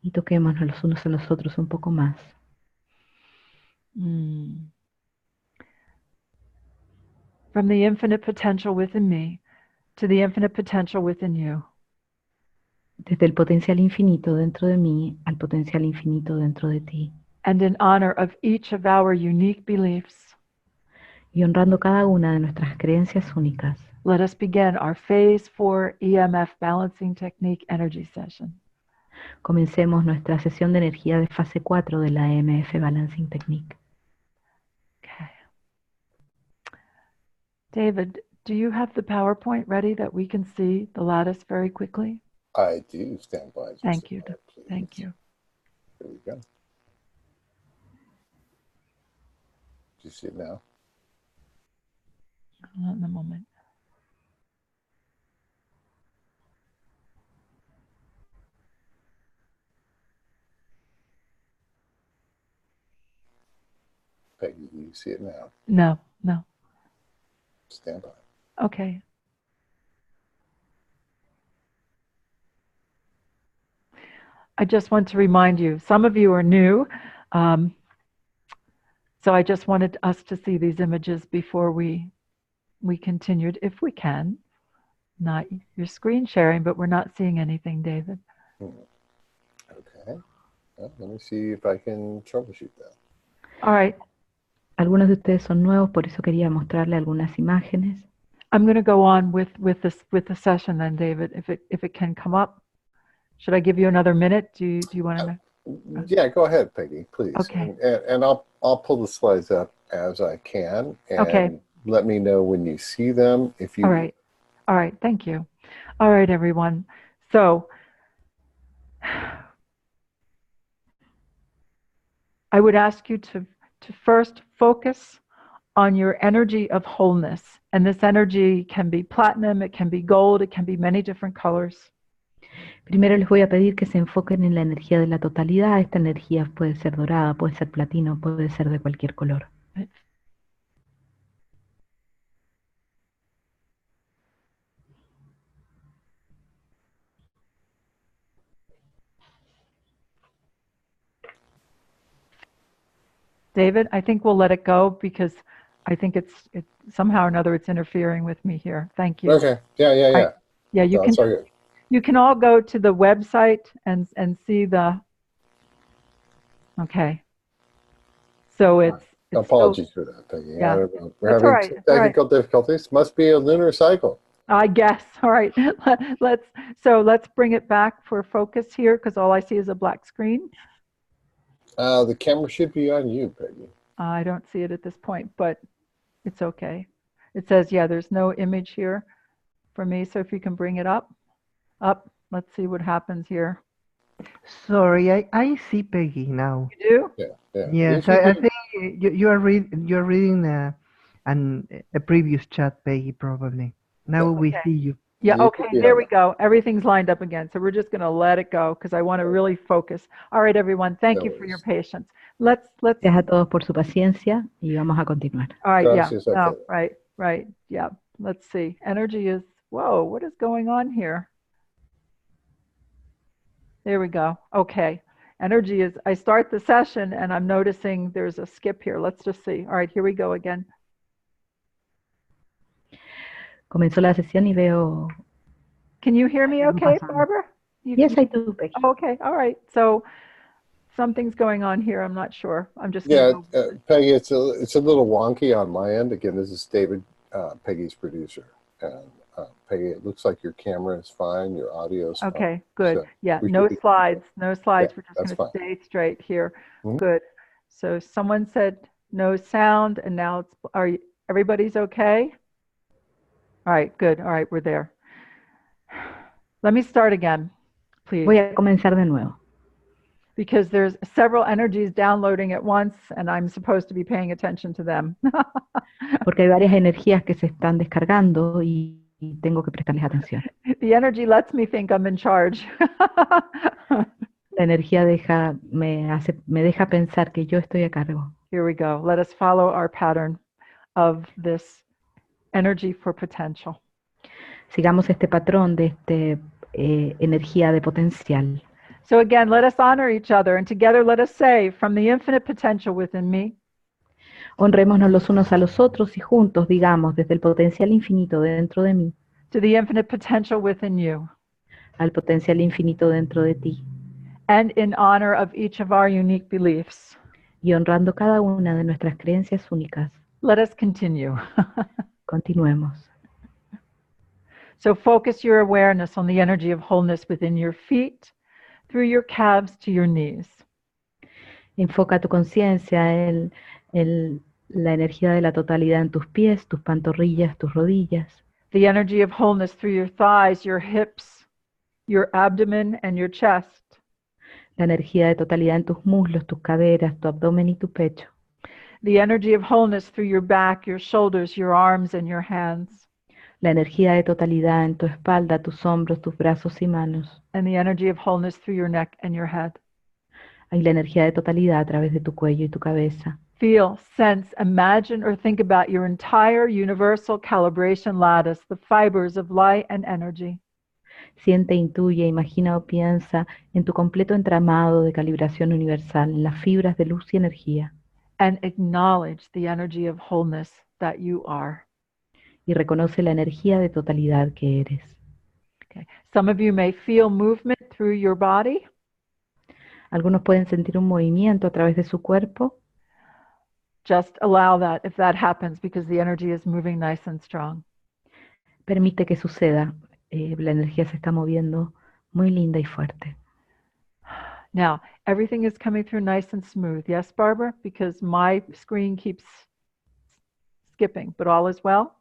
Y toquémonos los unos a los otros un poco más. From the infinite potential within me to the infinite potential within you. Desde el potencial infinito dentro de mí al potencial infinito dentro de ti. And in honor of each of our unique beliefs, y honrando cada una de nuestras creencias únicas, let us begin our Phase 4 EMF Balancing Technique Energy Session. Comencemos nuestra sesión de energía de fase 4 de la EMF Balancing Technique. Okay. David, do you have the PowerPoint ready that we can see the lattice very quickly? I do. Stand by. Thank you. Please. Thank you. There we go. Do you see it now? Not in a moment. Peggy, do you see it now? No. Stand by. Okay. I just want to remind you, some of you are new, so I just wanted us to see these images before we continued, if we can. Not your screen sharing, but we're not seeing anything, David. Okay. Well, let me see if I can troubleshoot that. All right. Algunos de ustedes son nuevos, por eso quería mostrarle algunas imágenes. I'm going to go on with the session then, David, if it can come up. Should I give you another minute? Do you want to? Yeah, go ahead, Peggy, please. Okay. And I'll pull the slides up as I can. And okay. Let me know when you see them. If you. All right. Thank you. All right, everyone. So I would ask you to first focus on your energy of wholeness. And this energy can be platinum, it can be gold, it can be many different colors. Primero les voy a pedir que se enfoquen en la energía de la totalidad. Esta energía puede ser dorada, puede ser platino, puede ser de cualquier color. David, I think we'll let it go because I think it's somehow or another it's interfering with me here. Thank you. Okay. Yeah. Yeah, No, it's all good. you can all go to the website and see the. Okay. So it's Apologies for that, Peggy. Yeah. I don't know. We're That's having all right. some That's all right. technical difficulties. Must be a lunar cycle. I guess. All right. Let's bring it back for focus here because all I see is a black screen. The camera should be on you, Peggy. I don't see it at this point, but it's okay. It says, yeah, there's no image here for me. So if you can bring it up. Let's see what happens here. Sorry, I see Peggy now. You do? Yeah. Yes, I think you're reading a previous chat, Peggy, probably. Now Okay. we see you. Yeah, You okay, could be there on we go. Everything's lined up again. So we're just going to let it go because I want to really focus. All right, everyone, thank No you for your worries. patience. Let's. Gracias a todos por su paciencia y vamos a continuar. All right, yeah. Gracias, No, okay. right. Yeah. Let's see. Energy is, whoa, what is going on here? There we go. Okay. Energy is, I start the session and I'm noticing there's a skip here. Let's just see. All right, here we go again. Comenzó la sesión y veo. Can you hear me okay, Barbara? Yes, I do, Peggy. Okay, all right. So something's going on here. I'm not sure. I'm just Peggy, it's a little wonky on my end. Again, this is David, Peggy's producer. And Peggy, it looks like your camera is fine. Your audio is fine. Okay, good. So yeah, no slides. No slides. Yeah, We're just going to stay straight here. Mhm. Good. So someone said no sound, and now everybody's okay? All right, good. All right, we're there. Let me start again, please. Voy a comenzar de nuevo. Because there's several energies downloading at once, and I'm supposed to be paying attention to them. Porque hay varias energías que se están descargando y tengo que prestarles atención. The energy lets me think I'm in charge. La energía me deja pensar que yo estoy a cargo. Here we go. Let us follow our pattern of this energy for potential. Sigamos este patrón de energía de potencial. So again, let us honor each other, and together let us say, from the infinite potential within me. Honrémonos los unos a los otros y juntos digamos desde el potencial infinito dentro de mí. To the infinite potential within you. Al potencial infinito dentro de ti. And in honor of each of our unique beliefs. Y honrando cada una de nuestras creencias únicas. Let us continue. Continuemos. So focus your awareness on the energy of wholeness within your feet, through your calves to your knees. Enfoca tu conciencia en la energía de la totalidad en tus pies, tus pantorrillas, tus rodillas. The energy of wholeness through your thighs, your hips, your abdomen, and your chest. La energía de totalidad en tus muslos, tus caderas, tu abdomen y tu pecho. The energy of wholeness through your back, your shoulders, your arms, and your hands. La energía de totalidad en tu espalda, tus hombros, tus brazos y manos. And the energy of wholeness through your neck and your head. Hay la energía de totalidad a través de tu cuello y tu cabeza. Feel, sense, imagine, or think about your entire universal calibration lattice, the fibers of light and energy. Siente, intuye, imagina o piensa en tu completo entramado de calibración universal, en las fibras de luz y energía. And acknowledge the energy of wholeness that you are. Y reconoce la energía de totalidad que eres. Okay. Some of you may feel movement through your body. Algunos pueden sentir un movimiento a través de su cuerpo. Just allow that if that happens because the energy is moving nice and strong. Permite que suceda. La energía se está moviendo muy linda y fuerte. Now, everything is coming through nice and smooth. Yes, Barbara? Because my screen keeps skipping, but all is well?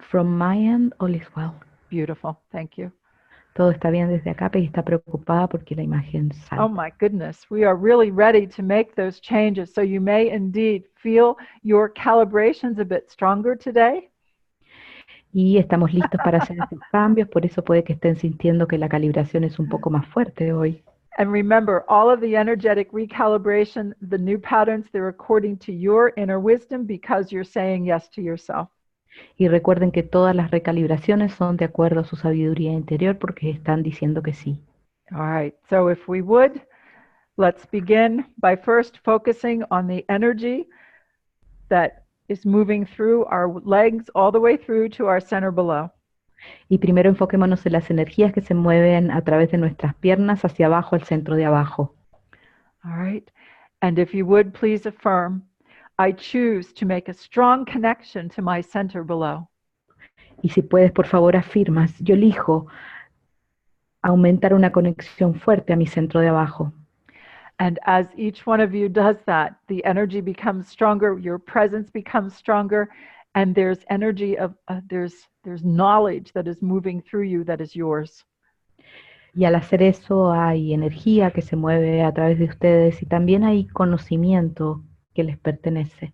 From my end, all is well. Beautiful. Thank you. Todo está bien desde acá, pero está preocupada porque la imagen salta. Oh my goodness. We are really ready to make those changes. So you may indeed feel your calibrations a bit stronger today. Y estamos listos para hacer estos cambios, por eso puede que estén sintiendo que la calibración es un poco más fuerte hoy. And remember, all of the energetic recalibration, the new patterns, they're according to your inner wisdom because you're saying yes to yourself. Y recuerden que todas las recalibraciones son de acuerdo a su sabiduría interior porque están diciendo que sí. All right, so if we would, let's begin by first focusing on the energy that is moving through our legs all the way through to our center below. Y primero enfoquémonos en las energías que se mueven a través de nuestras piernas hacia abajo, al centro de abajo. All right, and if you would, please affirm, I choose to make a strong connection to my center below. Y si puedes, por favor, afirmas, yo elijo aumentar una conexión fuerte a mi centro de abajo. And as each one of you does that, the energy becomes stronger, your presence becomes stronger, and there's energy of, there's knowledge that is moving through you that is yours. Y al hacer eso hay energía que se mueve a través de ustedes y también hay conocimiento que les pertenece.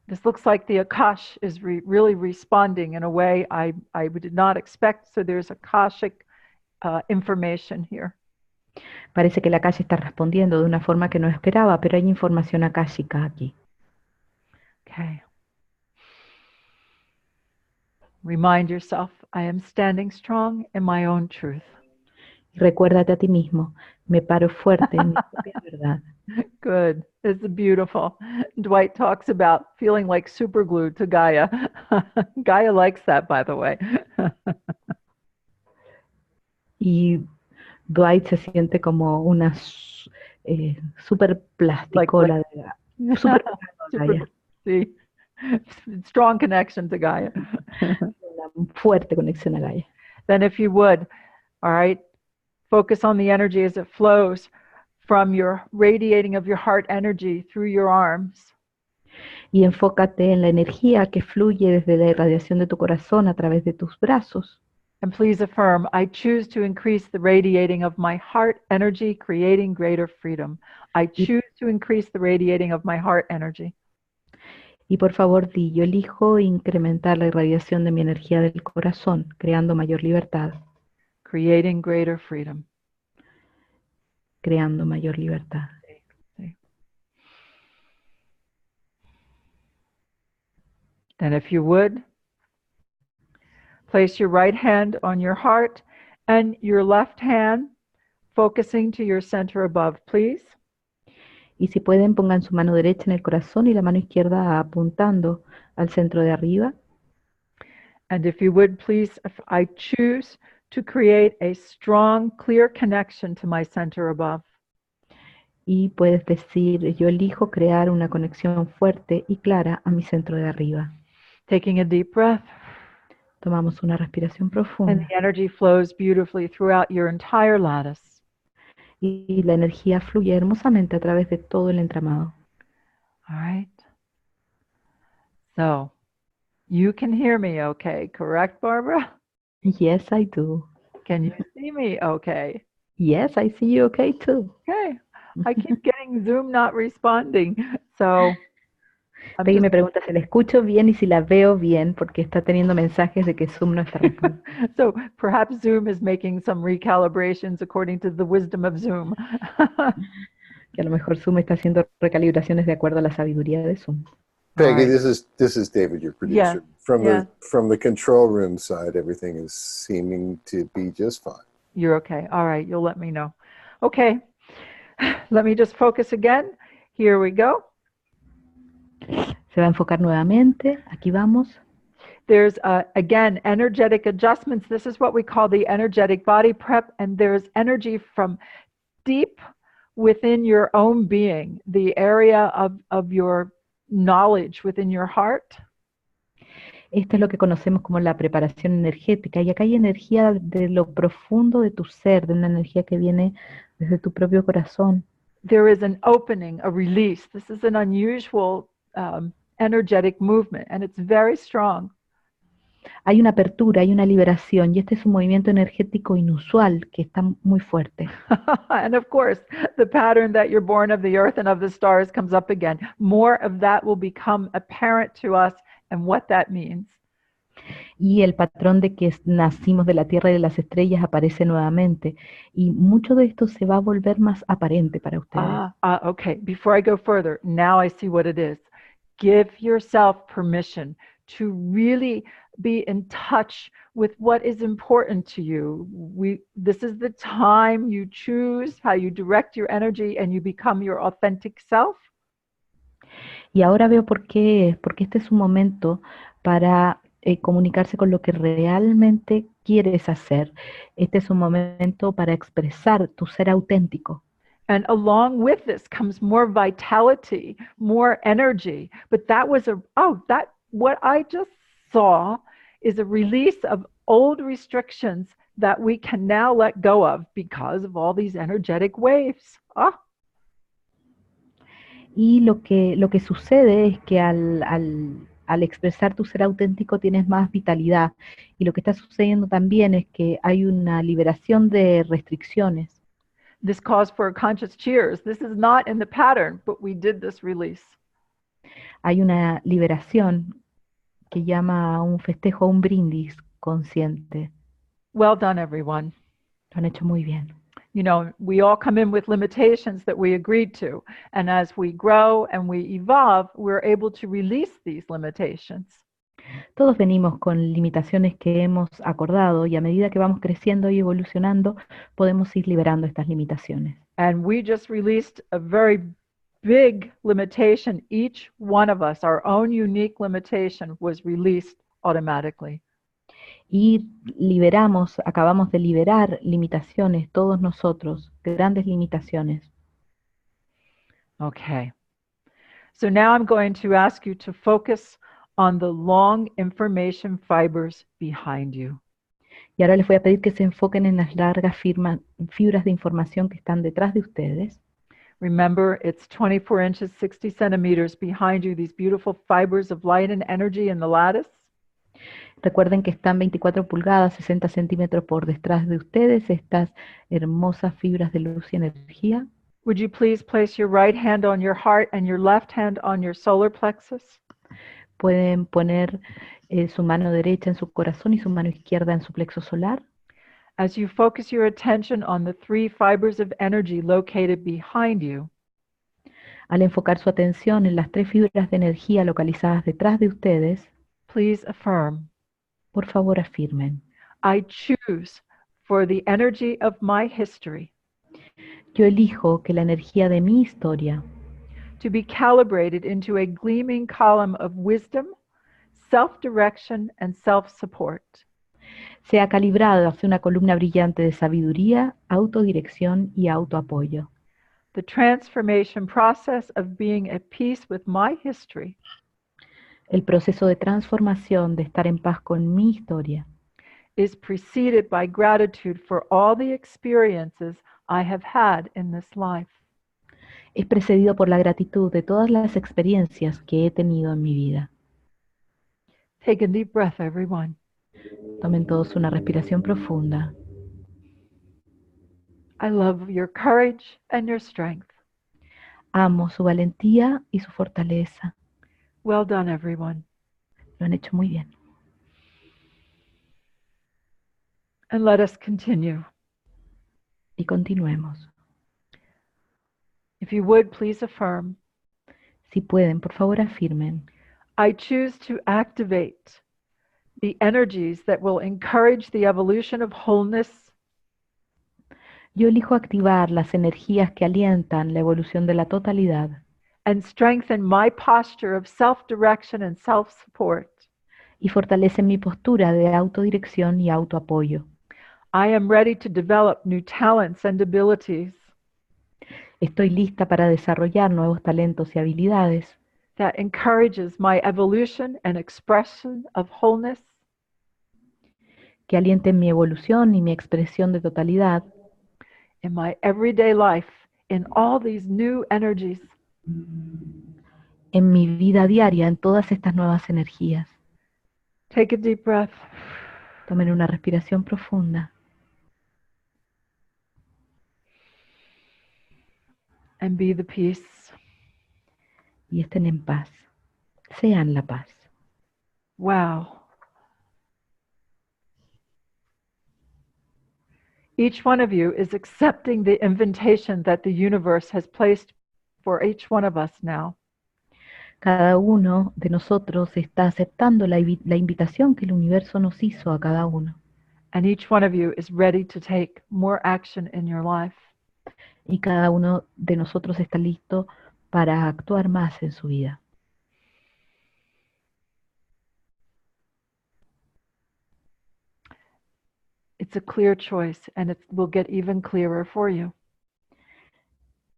This looks like the Akash is really responding in a way I did not expect, so there's Akashic information here. Parece que la calle está respondiendo de una forma que no esperaba, pero hay información akáshica aquí. Okay. Remind yourself, I am standing strong in my own truth. Y recuérdate a ti mismo, me paro fuerte en mi propia verdad. Good. It's beautiful. Dwight talks about feeling like super glue to Gaia. Gaia likes that, by the way. Y Dwight se siente como una super plasticola de super Gaia. See, strong connection to Gaia. Una fuerte conexión a Gaia. Then if you would, all right, focus on the energy as it flows from your radiating of your heart energy through your arms. Y enfócate en la energía que fluye desde la irradiación de tu corazón a través de tus brazos. And please affirm, I choose to increase the radiating of my heart energy, creating greater freedom. I choose to increase the radiating of my heart energy. Y por favor di, yo elijo incrementar la irradiación de mi energía del corazón, creando mayor libertad. Creating greater freedom. Creando mayor libertad. And if you would, place your right hand on your heart and your left hand focusing to your center above, please. Y si pueden, pongan su mano derecha en el corazón y la mano izquierda apuntando al centro de arriba. And if you would, please, I choose to create a strong, clear connection to my center above. Y puedes decir, yo elijo crear una conexión fuerte y clara a mi centro de arriba. Taking a deep breath. Tomamos una respiración And profunda. the energy flows beautifully throughout your entire lattice. Y la energía fluye hermosamente a través de todo el entramado. All right. So, you can hear me okay, correct, Barbara? Yes, I do. Can you see me okay? Yes, I see you okay too. Okay. I keep getting Zoom not responding. So, Peggy me pregunta si la escucho bien y si la veo bien, porque está teniendo mensajes de que Zoom no está respondiendo. So perhaps Zoom is making some recalibrations according to the wisdom of Zoom. Que a lo mejor Zoom está haciendo recalibraciones de acuerdo a la sabiduría de Zoom. Peggy, Right. this is David, your producer. From the control room side, everything is seeming to be just fine. You're okay. All right. You'll let me know. Okay. Let me just focus again. Here we go. Se va a enfocar nuevamente. Aquí vamos. There's, again, energetic adjustments. This is what we call the energetic body prep. And there's energy from deep within your own being, the area of your knowledge within your heart. Esto es lo que conocemos como la preparación energética. Y acá hay energía de lo profundo de tu ser, de una energía que viene desde tu propio corazón. There is an opening, a release. This is an unusual energetic movement, and it's very strong. Hay una apertura, hay una liberación, y este es un movimiento energético inusual que está muy fuerte. And of course, the pattern that you're born of the earth and of the stars comes up again. More of that will become apparent to us and what that means. Y el patrón de que nacimos de la Tierra y de las estrellas aparece nuevamente. Y mucho de esto se va a volver más aparente para ustedes. Okay. Before I go further, now I see what it is. Give yourself permission to really be in touch with what is important to you. This is the time you choose how you direct your energy and you become your authentic self. Y ahora veo por qué es, porque este es un momento para comunicarse con lo que realmente quieres hacer. Este es un momento para expresar tu ser auténtico. And along with this comes more vitality, more energy. But that was what I just saw is a release of old restrictions that we can now let go of because of all these energetic waves. Y lo que sucede es que al expresar tu ser auténtico tienes más vitalidad. Y lo que está sucediendo también es que hay una liberación de restricciones. This calls for a conscious cheers. This is not in the pattern, but we did this release. Hay una liberación que llama a un festejo, a un brindis consciente. Well done, everyone. Lo han hecho muy bien. You know, we all come in with limitations that we agreed to. And as we grow and we evolve, we're able to release these limitations. Todos venimos con limitaciones que hemos acordado y a medida que vamos creciendo y evolucionando, podemos ir liberando estas limitaciones. And we just released a very big limitation. Each one of us, our own unique limitation, was released automatically. Y acabamos de liberar limitaciones, todos nosotros, grandes limitaciones. Okay. So now I'm going to ask you to focus on the long information fibers behind you. Y ahora les voy a pedir que se enfoquen en las largas fibras de información que están detrás de ustedes. Remember, it's 24 inches, 60 centimeters behind you, these beautiful fibers of light and energy in the lattice. Recuerden que están 24 pulgadas, 60 centímetros por detrás de ustedes, estas hermosas fibras de luz y energía. Would you please place your right hand on your heart and your left hand on your solar plexus? Pueden poner su mano derecha en su corazón y su mano izquierda en su plexo solar. As you focus your attention on the 3 fibers of energy located behind you, al enfocar su atención en las 3 fibras de energía localizadas detrás de ustedes, please affirm, por favor afirmen, I choose for the energy of my history yo elijo que la energía de mi historia to be calibrated into a gleaming column of wisdom, self-direction, and self-support. sea calibrada hacia una columna brillante de sabiduría, autodirección y autoapoyo. The transformation process of being at peace with my history el proceso de transformación de estar en paz con mi historia is preceded by gratitude for all the experiences I have had in this life. es precedido por la gratitud de todas las experiencias que he tenido en mi vida. Take a deep breath, everyone. Tomen todos una respiración profunda. I love your courage and your strength. Amo su valentía y su fortaleza. Well done, everyone. Lo han hecho muy bien. And let us continue. Y continuemos. If you would, please affirm. Si pueden, por favor afirmen. I choose to activate the energies that will encourage the evolution of wholeness. Yo elijo activar las energías que alientan la evolución de la totalidad. And strengthen my posture of self-direction and self-support. Y fortalecen mi postura de autodirección y autoapoyo. I am ready to develop new talents and abilities. Estoy lista para desarrollar nuevos talentos y habilidades that encourages my evolution and expression of wholeness. Que alienten mi evolución y mi expresión de totalidad. In my everyday life, in all these new energies. En mi vida diaria, en todas estas nuevas energías. Take a deep breath. Tomen una respiración profunda. And be the peace. Y estén en paz. Sean la paz. Wow. Each one of you is accepting the invitation that the universe has placed for each one of us now. Cada uno de nosotros está aceptando la invitación que el universo nos hizo a cada uno. And each one of you is ready to take more action in your life. Y cada uno de nosotros está listo para actuar más en su vida. It's a clear choice, and it will get even clearer for you.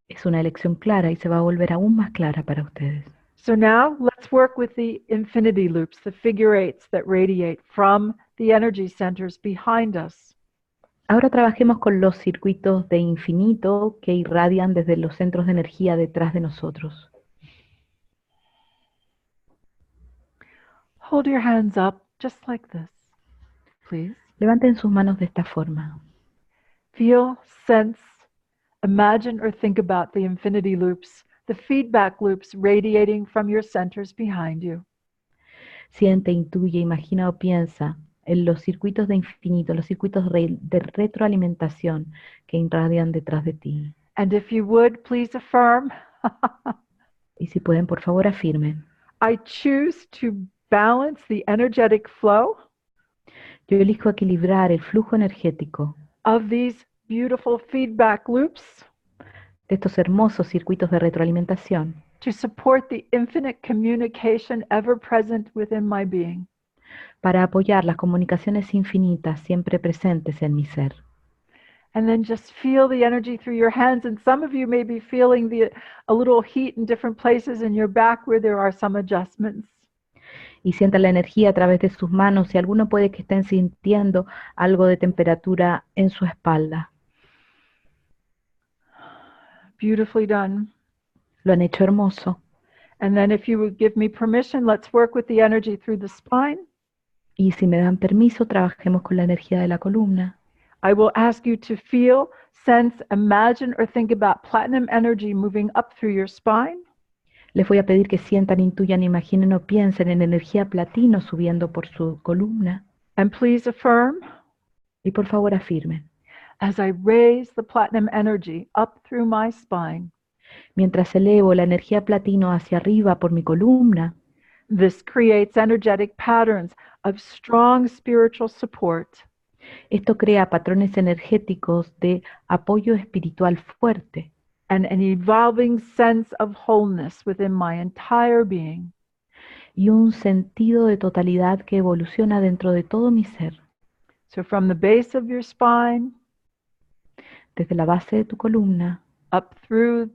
Es una elección clara y se va a volver aún más clara para ustedes. So now let's work with the infinity loops, the figure eights that radiate from the energy centers behind us. Ahora trabajemos con los circuitos de infinito que irradian desde los centros de energía detrás de nosotros. Hold your hands up just like this, please. Levanten sus manos de esta forma. Feel, sense, imagine or think about the infinity loops, the feedback loops radiating from your centers behind you. Siente, intuye, imagina o piensa en los circuitos de infinito, los circuitos de retroalimentación que irradian detrás de ti. And if you would, please affirm, Y si pueden, por favor, afirmen. I choose to balance the energetic flow Yo elijo equilibrar el flujo energético of these beautiful feedback loops de estos hermosos circuitos de retroalimentación to support the infinite communication ever present within my being. para apoyar las comunicaciones infinitas siempre presentes en mi ser. And then just feel the energy through your hands. And some of you may be feeling a little heat in different places in your back where there are some adjustments. Y sientan la energía a través de sus manos y alguno puede que estén sintiendo algo de temperatura en su espalda. Beautifully done. Lo han hecho hermoso. And then if you would give me permission, let's work with the energy through the spine. Y si me dan permiso, trabajemos con la energía de la columna. I will ask you to feel, sense, imagine, or think about platinum energy moving up through your spine. Les voy a pedir que sientan, intuyan, imaginen o piensen en energía platino subiendo por su columna. And please affirm, Y por favor afirmen. as I raise the platinum energy up through my spine, Mientras elevo la energía platino hacia arriba por mi columna, this creates energetic patterns of strong spiritual support. esto crea patrones energéticos de apoyo espiritual fuerte And an evolving sense of wholeness within my entire being. y un sentido de totalidad que evoluciona dentro de todo mi ser. So from the base of your spine, Desde la base de tu columna, up through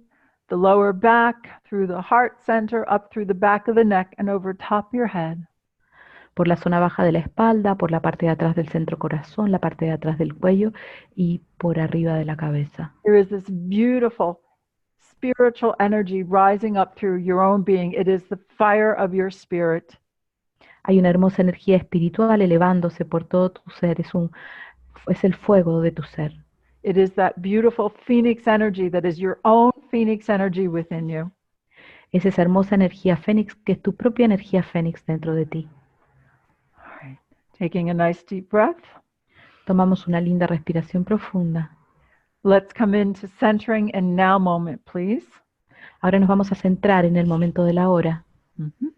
the lower back, through the heart center, up through the back of the neck, and over top your head. por la zona baja de la espalda, por la parte de atrás del centro corazón, la parte de atrás del cuello y por arriba de la cabeza. There is this beautiful spiritual energy rising up through your own being. It is the fire of your spirit. Hay una hermosa energía espiritual elevándose por todo tu ser, es el fuego de tu ser. It is that beautiful phoenix energy that is your own phoenix energy within you. Es esa hermosa energía fénix que es tu propia energía fénix dentro de ti. All right. Taking a nice deep breath. Tomamos una linda respiración profunda. Let's come into centering and now moment, please. Ahora nos vamos a centrar en el momento de la hora. Mm-hmm.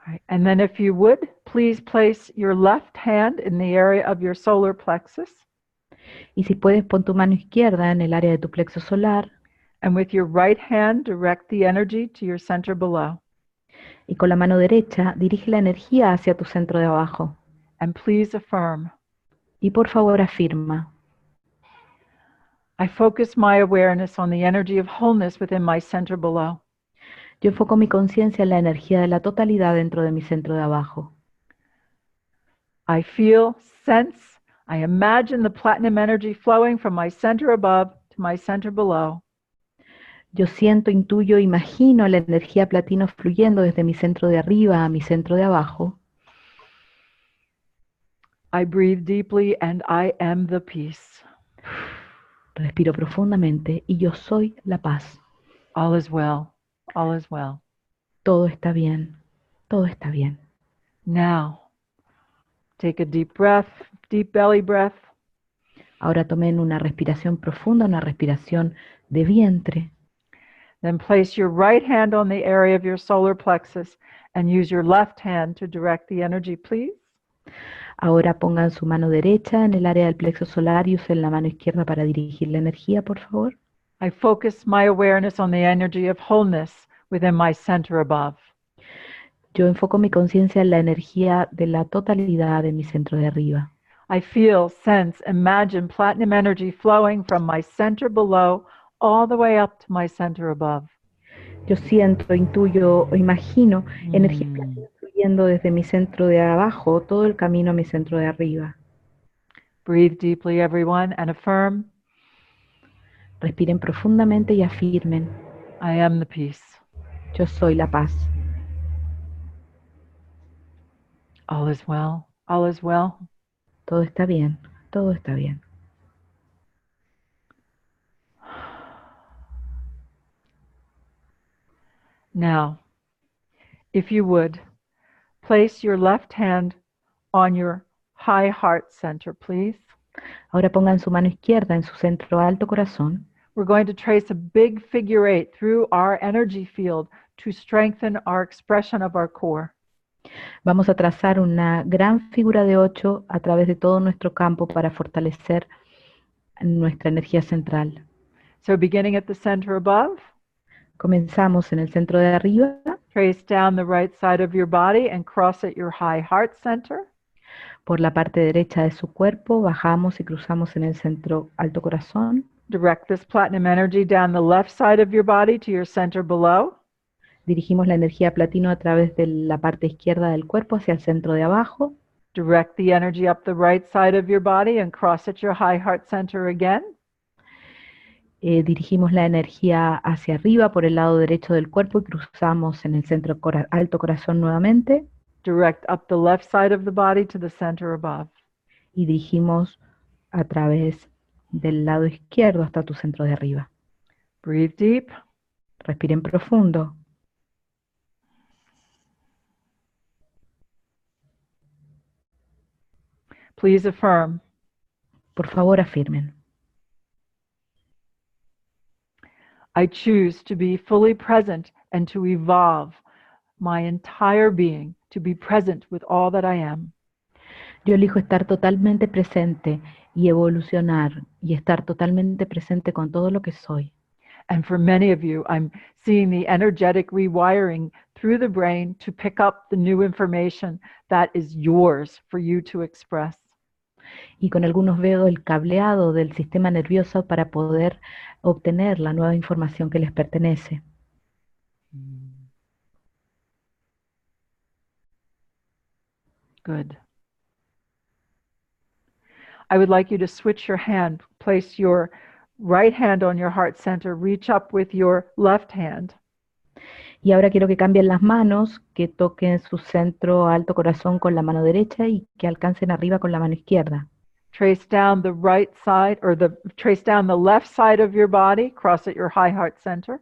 All right. And then if you would, please place your left hand in the area of your solar plexus. Y si puedes, pon tu mano izquierda en el área de tu plexo solar And with your right hand, direct the energy to your center below. y con la mano derecha dirige la energía hacia tu centro de abajo. And please affirm, Y por favor afirma, I focus my awareness on the energy of wholeness within my center below. yo enfoco mi conciencia en la energía de la totalidad dentro de mi centro de abajo. I feel, sense, I imagine the platinum energy flowing from my center above to my center below. Yo siento, intuyo, imagino la energía platino fluyendo desde mi centro de arriba a mi centro de abajo. I breathe deeply and I am the peace. Respiro profundamente y yo soy la paz. All is well. All is well. Todo está bien. Todo está bien. Now, Take a deep breath, deep belly breath. Ahora tomen una respiración profunda, una respiración de vientre. Then place your right hand on the area of your solar plexus and use your left hand to direct the energy, please. Ahora pongan su mano derecha en el área del plexo solar y usen la mano izquierda para dirigir la energía, por favor. I focus my awareness on the energy of wholeness within my center above. Yo enfoco mi conciencia en la energía de la totalidad de mi centro de arriba. I feel, sense, imagine platinum energy flowing from my center below all the way up to my center above. Yo siento, intuyo o imagino energía fluyendo desde mi centro de abajo todo el camino a mi centro de arriba. Breathe deeply, everyone, and affirm, Respiren profundamente y afirmen, I am the peace. yo soy la paz. All is well. All is well. Todo está bien, todo está bien. Now, if you would, place your left hand on your high heart center, please. Ahora pongan su mano izquierda en su centro alto corazón. We're going to trace a big figure 8 through our energy field to strengthen our expression of our core. Vamos a trazar una gran figura de 8 a través de todo nuestro campo para fortalecer nuestra energía central. So beginning at the center above, Comenzamos en el centro de arriba, trace down the right side of your body and cross at your high heart center. por la parte derecha de su cuerpo, bajamos y cruzamos en el centro alto corazón. Direct this platinum energy down the left side of your body to your center below. Dirigimos la energía platino a través de la parte izquierda del cuerpo hacia el centro de abajo. Direct the energy up the right side of your body and cross at your high heart center again. Dirigimos la energía hacia arriba por el lado derecho del cuerpo y cruzamos en el centro alto corazón nuevamente. Direct up the left side of the body to the center above. Y dirigimos a través del lado izquierdo hasta tu centro de arriba. Breathe deep. Respiren profundo. Please affirm, Por favor, afirmen. I choose to be fully present and to evolve my entire being to be present with all that I am. Yo elijo estar totalmente presente y evolucionar y estar totalmente presente con todo lo que soy. And for many of you, I'm seeing the energetic rewiring through the brain to pick up the new information that is yours for you to express. Y con algunos veo el cableado del sistema nervioso para poder obtener la nueva información que les pertenece. Good. I would like you to switch your hand, place your right hand on your heart center, reach up with your left hand. Y ahora quiero que cambien las manos, que toquen su centro alto corazón con la mano derecha y que alcancen arriba con la mano izquierda. Trace down the right side, or trace down the left side of your body, cross at your high heart center.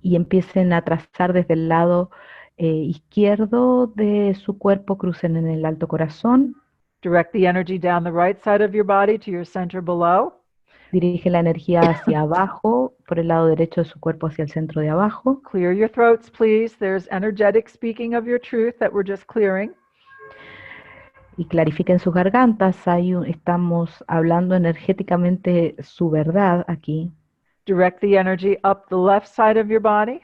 Y empiecen a trazar desde el lado izquierdo de su cuerpo, crucen en el alto corazón. Direct the energy down the right side of your body to your center below. Dirige la energía hacia abajo, por el lado derecho de su cuerpo hacia el centro de abajo. Clear your throats, please. There's energetic speaking of your truth that we're just clearing. Y clarifiquen sus gargantas. Estamos hablando energéticamente su verdad aquí. Direct the energy up the left side of your body.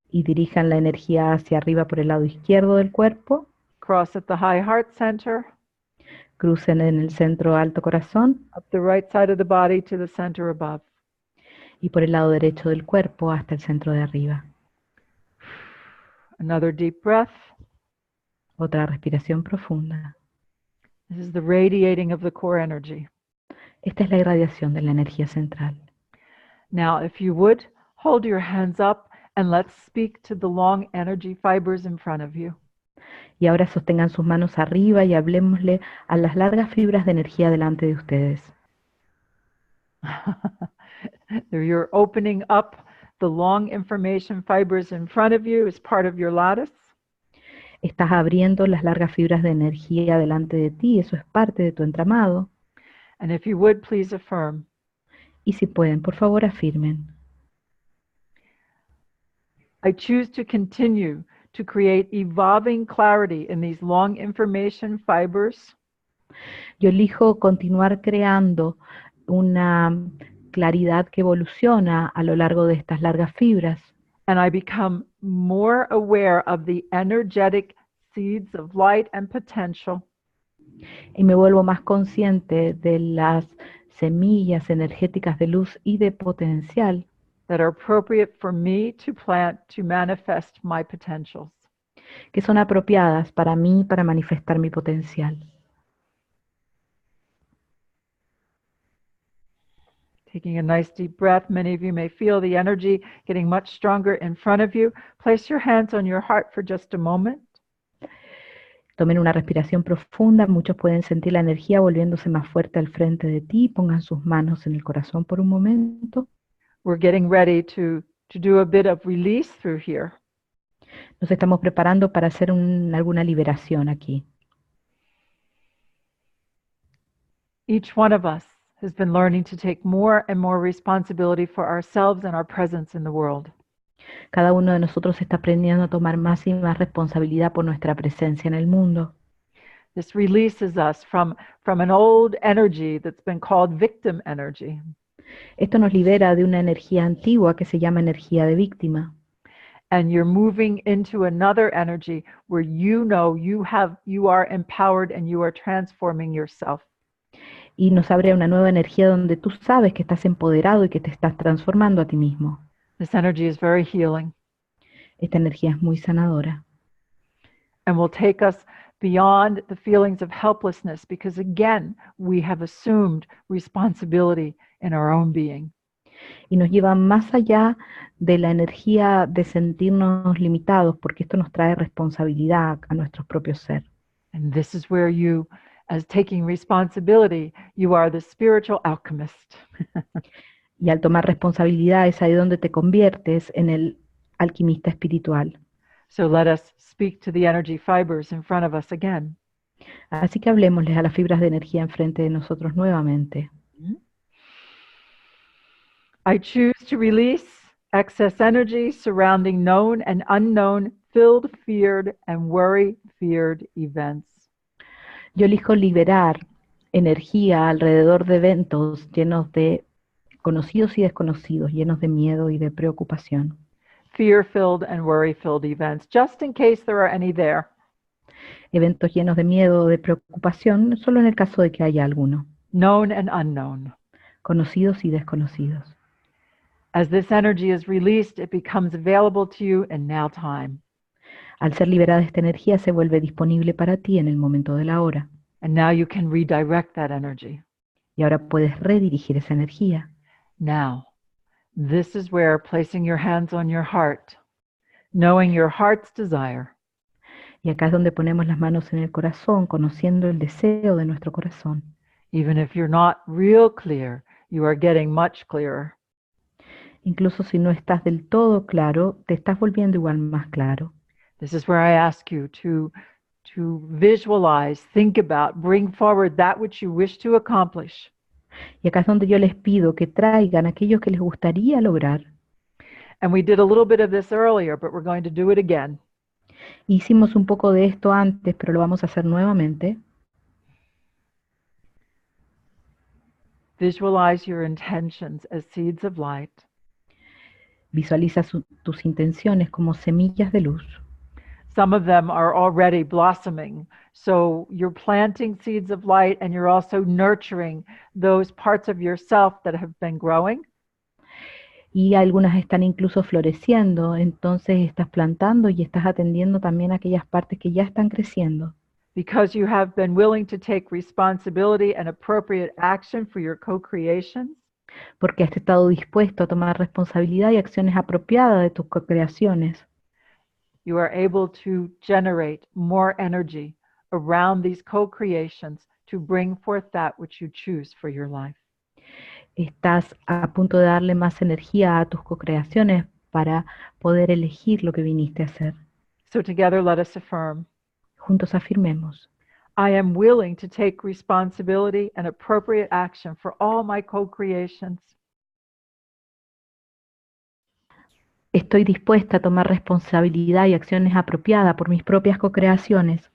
Y dirijan la energía hacia arriba por el lado izquierdo del cuerpo. Cross at the high heart center. Crucen en el centro alto corazón. Up the right side of the body to the center above. Y por el lado derecho del cuerpo hasta el centro de arriba. Another deep breath. Otra respiración profunda. This is the radiating of the core energy. Esta es la irradiación de la energía central. Now, if you would, hold your hands up and let's speak to the long energy fibers in front of you. Y ahora sostengan sus manos arriba y hablemosle a las largas fibras de energía delante de ustedes. You're opening up the long information fibers in front of you as part of your lattice. Estás abriendo las largas fibras de energía delante de ti, eso es parte de tu entramado. And if you would, please affirm. Y si pueden, por favor, afirmen. I choose to continue to create evolving clarity in these long information fibers. Yo elijo continuar creando una claridad que evoluciona a lo largo de estas largas fibras. And I become more aware of the energetic seeds of light and potential Y me vuelvo más consciente de las semillas energéticas de luz y de potencial that are appropriate for me to plant to manifest my potentials. que son apropiadas para mí para manifestar mi potencial. Taking a nice deep breath, many of you may feel the energy getting much stronger in front of you. Place your hands on your heart for just a moment. Tomen una respiración profunda, muchos pueden sentir la energía volviéndose más fuerte al frente de ti. Pongan sus manos en el corazón por un momento. We're getting ready to do a bit of release through here. Nos estamos preparando para hacer alguna liberación aquí. Each one of us has been learning to take more and more responsibility for ourselves and our presence in the world. Cada uno de nosotros está aprendiendo a tomar más y más responsabilidad por nuestra presencia en el mundo. This releases us from an old energy that's been called victim energy. Esto nos libera de una energía antigua que se llama energía de víctima. And you're moving into another energy where you know you are empowered and you are transforming yourself. Y nos abre a una nueva energía donde tú sabes que estás empoderado y que te estás transformando a ti mismo. This energy is very healing. Esta energía es muy sanadora. And will take us beyond the feelings of helplessness because again, we have assumed responsibility in our own being. Y nos lleva más allá de la energía de sentirnos limitados, porque esto nos trae responsabilidad a nuestro propio ser. And this is where you, as taking responsibility, you are the spiritual alchemist. Y al tomar responsabilidad es ahí donde te conviertes en el alquimista espiritual. So let us speak to the energy fibers in front of us again. Así que hablemosles a las fibras de energía enfrente de nosotros nuevamente. I choose to release excess energy surrounding known and unknown, filled, feared, and worry-feared events. Yo elijo liberar energía alrededor de eventos llenos de conocidos y desconocidos, llenos de miedo y de preocupación. Fear-filled and worry-filled events, just in case there are any there. Eventos llenos de miedo o de preocupación, solo en el caso de que haya alguno. Known and unknown. Conocidos y desconocidos. As this energy is released, it becomes available to you in now time. Al ser liberada esta energía, se vuelve disponible para ti en el momento de la hora. And now you can redirect that energy. Y ahora puedes redirigir esa energía. Now, this is where placing your hands on your heart, knowing your heart's desire, Y acá es donde ponemos las manos en el corazón, conociendo el deseo de nuestro corazón. even if you're not real clear, you are getting much clearer. Incluso si no estás del todo claro, te estás volviendo igual más claro. This is where I ask you to visualize, think about, bring forward that which you wish to accomplish. Y acá es donde yo les pido que traigan aquello que les gustaría lograr. And we did a little bit of this earlier, but we're going to do it again. Hicimos un poco de esto antes, pero lo vamos a hacer nuevamente. Visualize your intentions as seeds of light. Visualiza tus intenciones como semillas de luz. Some of them are already blossoming. So you're planting seeds of light and you're also nurturing those parts of yourself that have been growing. Y algunas están incluso floreciendo, entonces estás plantando y estás atendiendo también aquellas partes que ya están creciendo. Because you have been willing to take responsibility and appropriate action for your co-creations. Porque has estado dispuesto a tomar responsabilidad y acciones apropiadas de tus co-creaciones. You are able to generate more energy around these co-creations to bring forth that which you choose for your life. Estás a punto de darle más energía a tus co-creaciones para poder elegir lo que viniste a hacer. So together let us affirm. Juntos afirmemos. I am willing to take responsibility and appropriate action for all my co-creations. Estoy dispuesta a tomar responsabilidad y acciones apropiadas por mis propias co-creaciones.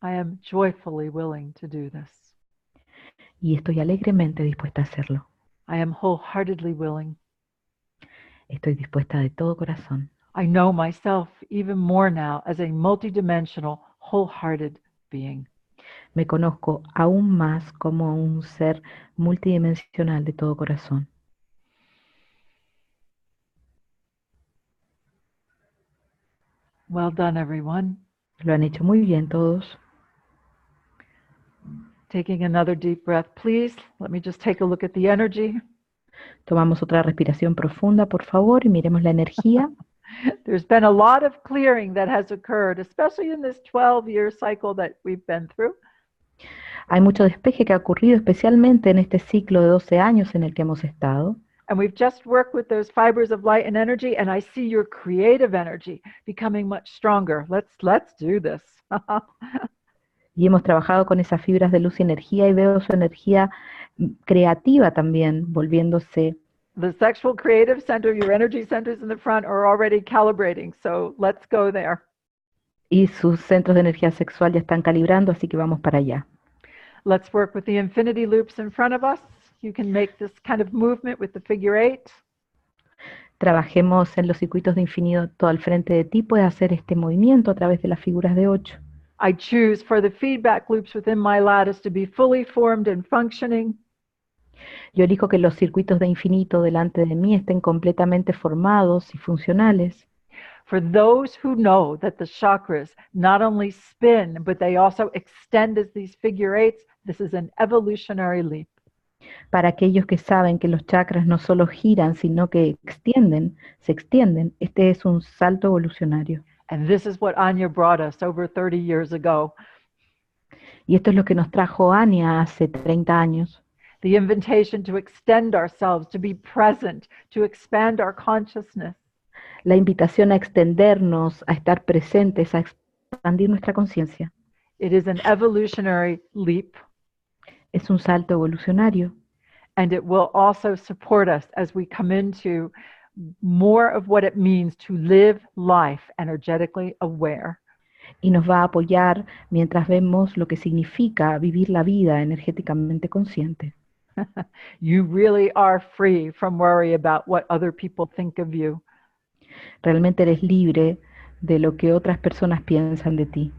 I am joyfully willing to do this. Y estoy alegremente dispuesta a hacerlo. I am wholeheartedly willing. Estoy dispuesta de todo corazón. I know myself even more now as a multidimensional, wholehearted being. Me conozco aún más como un ser multidimensional de todo corazón. Well done, everyone. Lo han hecho muy bien todos. Taking another deep breath, please. Let me just take a look at the energy. Tomamos otra respiración profunda, por favor, y miremos la energía. There's been a lot of clearing that has occurred, especially in this 12-year cycle that we've been through. Hay mucho despeje que ha ocurrido, especialmente en este ciclo de 12 años en el que hemos estado. And we've just worked with those fibers of light and energy, and I see your creative energy becoming much stronger. Let's do this. Y hemos trabajado con esas fibras de luz y energía, y veo su energía creativa también volviéndose. The sexual creative center, your energy centers in the front are already calibrating, so let's go there. Y sus centros de energía sexual ya están calibrando, así que vamos para allá. Let's work with the infinity loops in front of us. You can make this kind of movement with the figure 8. Trabajemos en los circuitos de infinito al frente de ti. Puedes hacer este movimiento a través de las figuras de 8. I choose for the feedback loops within my lattice to be fully formed and functioning. Yo elijo que los circuitos de infinito delante de mí estén completamente formados y funcionales. For those who know that the chakras not only spin, but they also extend as these figure 8s, this is an evolutionary leap. Para aquellos que saben que los chakras no solo giran, sino que se extienden, este es un salto evolucionario. And this is what Anya brought us over 30 years ago. Y esto es lo que nos trajo Anya hace 30 años. The invitation to extend ourselves, to be present, to expand our consciousness. La invitación a extendernos, a estar presentes, a expandir nuestra conciencia. It is an evolutionary leap. Es un salto evolucionario. And it will also support us as we come into more of what it means to live life energetically aware. Y nos va a apoyar mientras vemos lo que significa vivir la vida energéticamente consciente. You really are free from worry about what other people think of you. Realmente eres libre de lo que otras personas piensan de ti.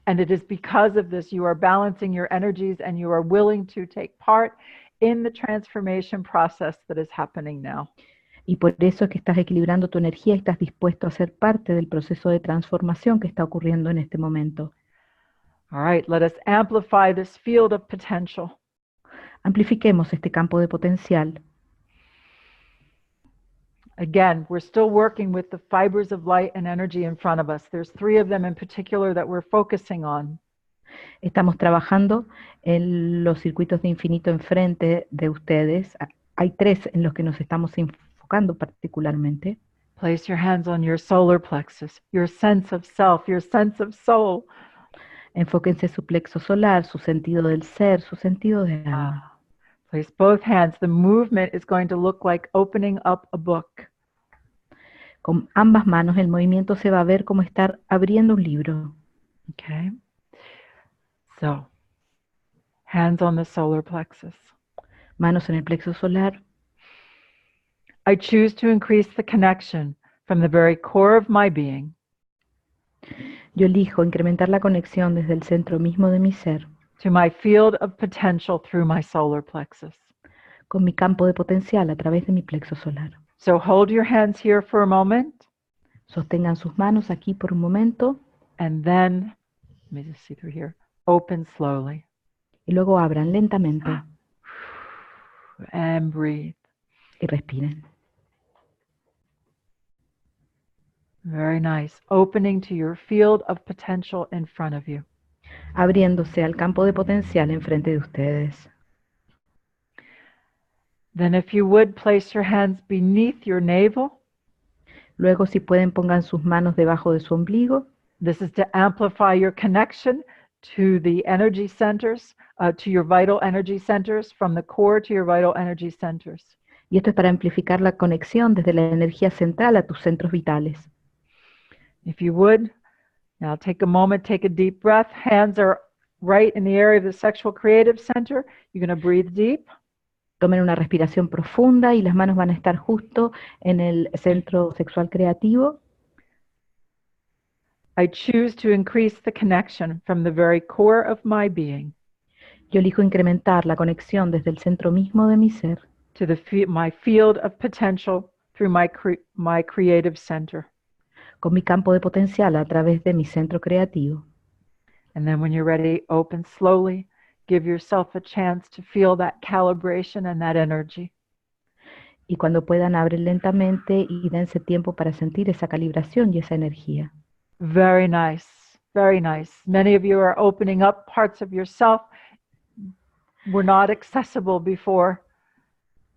And it is because of this you are balancing your energies and you are willing to take part in the transformation process that is happening now. Y por eso es que estás equilibrando tu energía y estás dispuesto a ser parte del proceso de transformación que está ocurriendo en este momento. All right, let us amplify this field of potential. Amplifiquemos este campo de potencial. Again, we're still working with the fibers of light and energy in front of us. There's 3 of them in particular that we're focusing on. Estamos trabajando en los circuitos de infinito enfrente de ustedes. Hay 3 en los que nos estamos enfocando particularmente. Place your hands on your solar plexus, your sense of self, your sense of soul. Enfóquense su plexo solar, su sentido del ser, su sentido de alma. Place both hands. The movement is going to look like opening up a book. Con ambas manos el movimiento se va a ver como estar abriendo un libro. Okay. So, hands on the solar plexus. Manos en el plexo solar. I choose to increase the connection from the very core of my being. Yo elijo incrementar la conexión desde el centro mismo de mi ser to my field of potential through my solar plexus. con mi campo de potencial a través de mi plexo solar. So hold your hands here for a moment. Sostengan sus manos aquí por un momento. And then, let me just see through here, open slowly. Y luego abran lentamente. And breathe. Y respiren. Very nice. Opening to your field of potential in front of you. Abriéndose al campo de potencial enfrente de ustedes. Then if you would, place your hands beneath your navel. Luego, si pueden, pongan sus manos debajo de su ombligo. This is to amplify your connection to the energy centers, to your vital energy centers, from the core to your vital energy centers. Y esto es para amplificar la conexión desde la energía central a tus centros vitales. If you would, now take a moment, take a deep breath. Hands are right in the area of the sexual creative center. You're going to breathe deep. Tomen una respiración profunda y las manos van a estar justo en el centro sexual creativo. I choose to increase the connection from the very core of my being Yo elijo incrementar la conexión desde el centro mismo de mi ser to my field of potential through my creative center. con mi campo de potencial a través de mi centro creativo. And then when you're ready, open slowly. Give yourself a chance to feel that calibration and that energy. Y cuando puedan, abren lentamente y dense tiempo para sentir esa calibración y esa energía. Very nice, very nice. Many of you are opening up parts of yourself were not accessible before.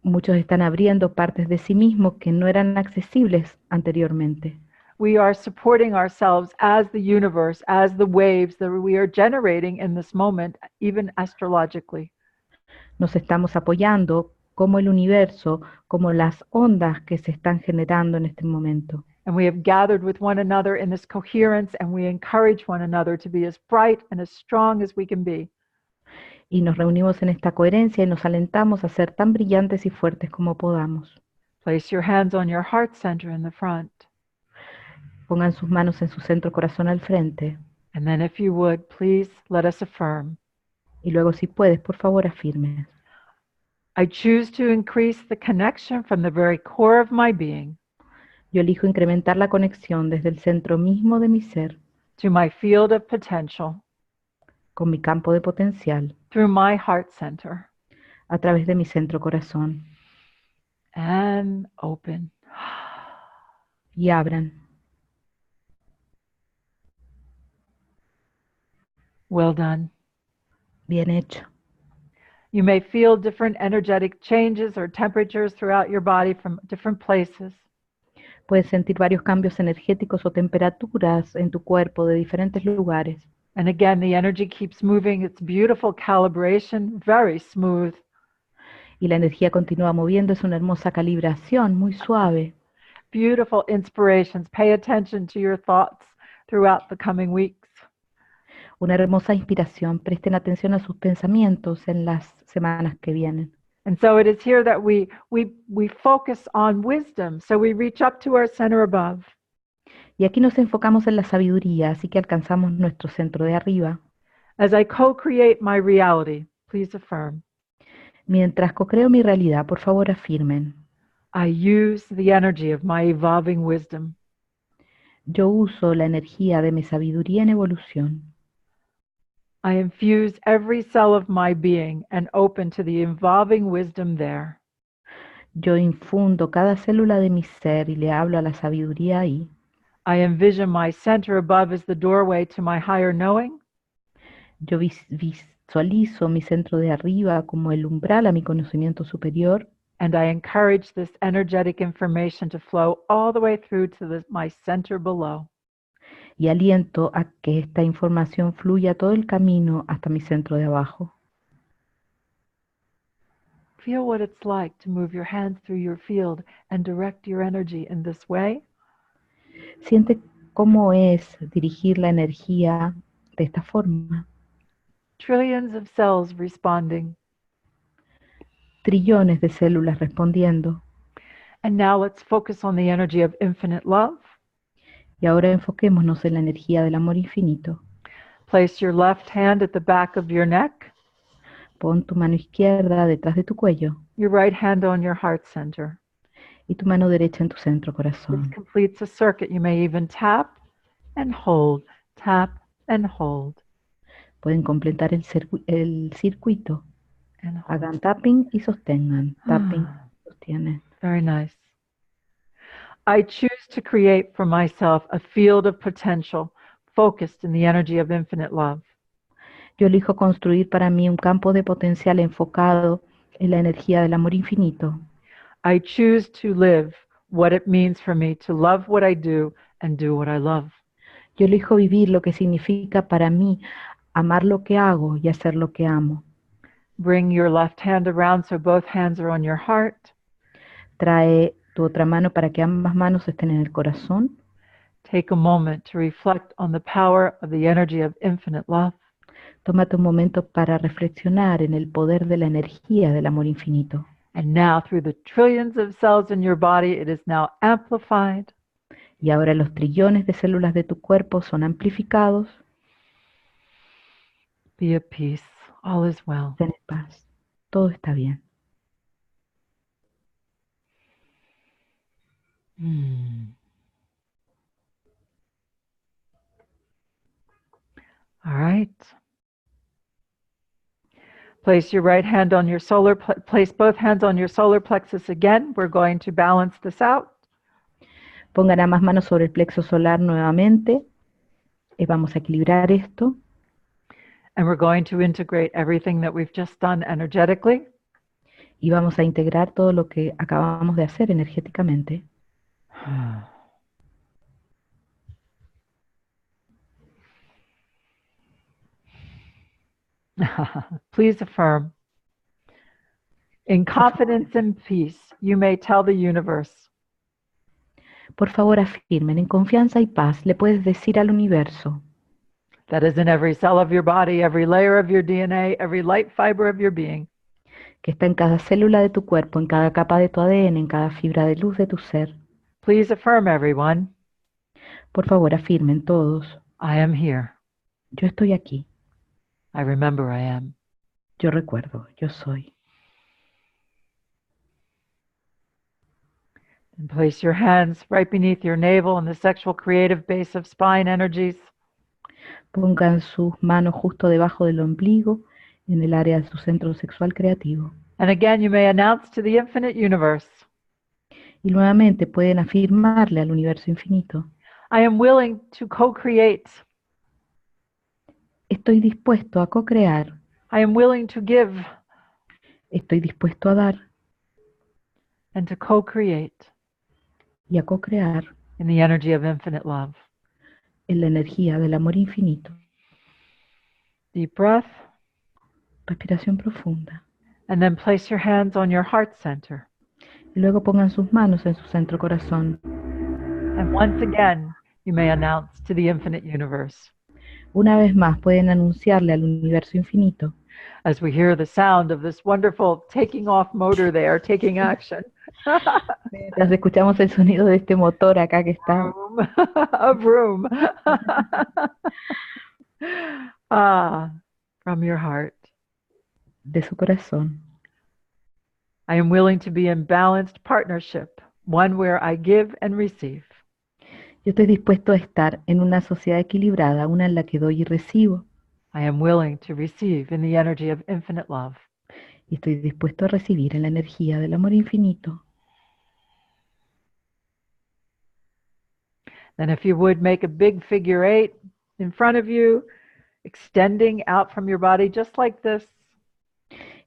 Muchos están abriendo partes de sí mismos que no eran accesibles anteriormente. We are supporting ourselves as the universe, as the waves that we are generating in this moment, even astrologically. Nos estamos apoyando como el universo, como las ondas que se están generando en este momento. And we have gathered with one another in this coherence, and we encourage one another to be as bright and as strong as we can be. Y nos reunimos en esta coherencia y nos alentamos a ser tan brillantes y fuertes como podamos. Place your hands on your heart center in the front. Pongan sus manos en su centro corazón al frente. And then if you would, please let us affirm. Y luego, si puedes, por favor, afirme. I choose to increase the connection from the very core of my being Yo elijo incrementar la conexión desde el centro mismo de mi ser to my field of potential con mi campo de potencial through my heart center. a través de mi centro corazón. And open. Y abran. Well done. Bien hecho. You may feel different energetic changes or temperatures throughout your body from different places. Puedes sentir varios cambios energéticos o temperaturas en tu cuerpo de diferentes lugares. And again, the energy keeps moving. It's beautiful calibration, very smooth. Y la energía continúa moviendo, es una hermosa calibración, muy suave. Beautiful inspirations. Pay attention to your thoughts throughout the coming weeks. Una hermosa inspiración. Presten atención a sus pensamientos en las semanas que vienen. And so it is here that we focus on wisdom. So we reach up to our center above. Y aquí nos enfocamos en la sabiduría, así que alcanzamos nuestro centro de arriba. As I co-create my reality, please affirm. Mientras co-creo mi realidad, por favor afirmen. I use the energy of my evolving wisdom. Yo uso la energía de mi sabiduría en evolución. I infuse every cell of my being and open to the evolving wisdom there. Yo infundo cada célula de mi ser y le hablo a la sabiduría ahí. I envision my center above as the doorway to my higher knowing. Yo visualizo mi centro de arriba como el umbral a mi conocimiento superior. And I encourage this energetic information to flow all the way through to my center below. Y aliento a que esta información fluya todo el camino hasta mi centro de abajo. Feel what it's like to move your hands through your field and direct your energy in this way. Siente cómo es dirigir la energía de esta forma. Trillions of cells responding. Trillones de células respondiendo. And now let's focus on the energy of infinite love. Y ahora enfoquémonos en la energía del amor infinito. Place your left hand at the back of your neck. Pon tu mano izquierda detrás de tu cuello Your right hand on your heart center. y tu mano derecha en tu centro This corazón. completes a circuit. You may even tap and hold, tap and hold, Pueden completar el circuito. and hold. Hagan tapping y sostengan. Tapping y sostienen. Very nice. I choose to create for myself a field of potential focused in the energy of infinite love. Yo elijo construir para mí un campo de potencial enfocado en la energía del amor infinito. I choose to live what it means for me to love what I do and do what I love. Yo elijo vivir lo que significa para mí amar lo que hago y hacer lo que amo. Bring your left hand around so both hands are on your heart. Trae tu otra mano para que ambas manos estén en el corazón. Take a moment to reflect on the power of the energy of infinite love. Tómate un momento para reflexionar en el poder de la energía del amor infinito. And now, through the trillions of cells in your body, it is now amplified. Y ahora los trillones de células de tu cuerpo son amplificados. Be at peace. All is well. Ten paz. Todo está bien. All right. Place your right hand on your place both hands on your solar plexus again. We're going to balance this out. Pongan ambas manos sobre el plexo solar nuevamente. Vamos a equilibrar esto. And we're going to integrate everything that we've just done energetically. Y vamos a integrar todo lo que acabamos de hacer energéticamente. Please affirm. In confidence and peace, you may tell the universe. Por favor, afirmen, en confianza y paz, le puedes decir al universo. That is in every cell of your body, every layer of your DNA, every light fiber of your being. Que está en cada célula de tu cuerpo, en cada capa de tu ADN, en cada fibra de luz de tu ser. Please affirm, everyone. Por favor, afirmen todos. I am here. Yo estoy aquí. I remember I am. Yo recuerdo, yo soy. And place your hands right beneath your navel in the sexual creative base of spine energies. Pongan sus manos justo debajo del ombligo, en el área de su centro sexual creativo. And again, you may announce to the infinite universe. Y nuevamente pueden afirmarle al universo infinito. I am willing to co-create. Estoy dispuesto a co-crear. I am willing to give. Estoy dispuesto a dar. And to co-create. Y a co-crear. In the energy of infinite love. En la energía del amor infinito. Deep breath. Respiración profunda. And then place your hands on your heart center. Y luego pongan sus manos en su centro corazón. And once again, you may announce to the infinite universe. Una vez más pueden anunciarle al universo infinito. As we hear the sound of this wonderful taking off motor there, taking action. Mientras escuchamos el sonido de este motor acá que está. A vroom. From your heart. De su corazón. I am willing to be in balanced partnership, one where I give and receive. Yo estoy dispuesto a estar en una sociedad equilibrada, una en la que doy y recibo. I am willing to receive in the energy of infinite love. Y estoy dispuesto a recibir en la energía del amor infinito. Then if you would, make a big figure 8 in front of you, extending out from your body just like this.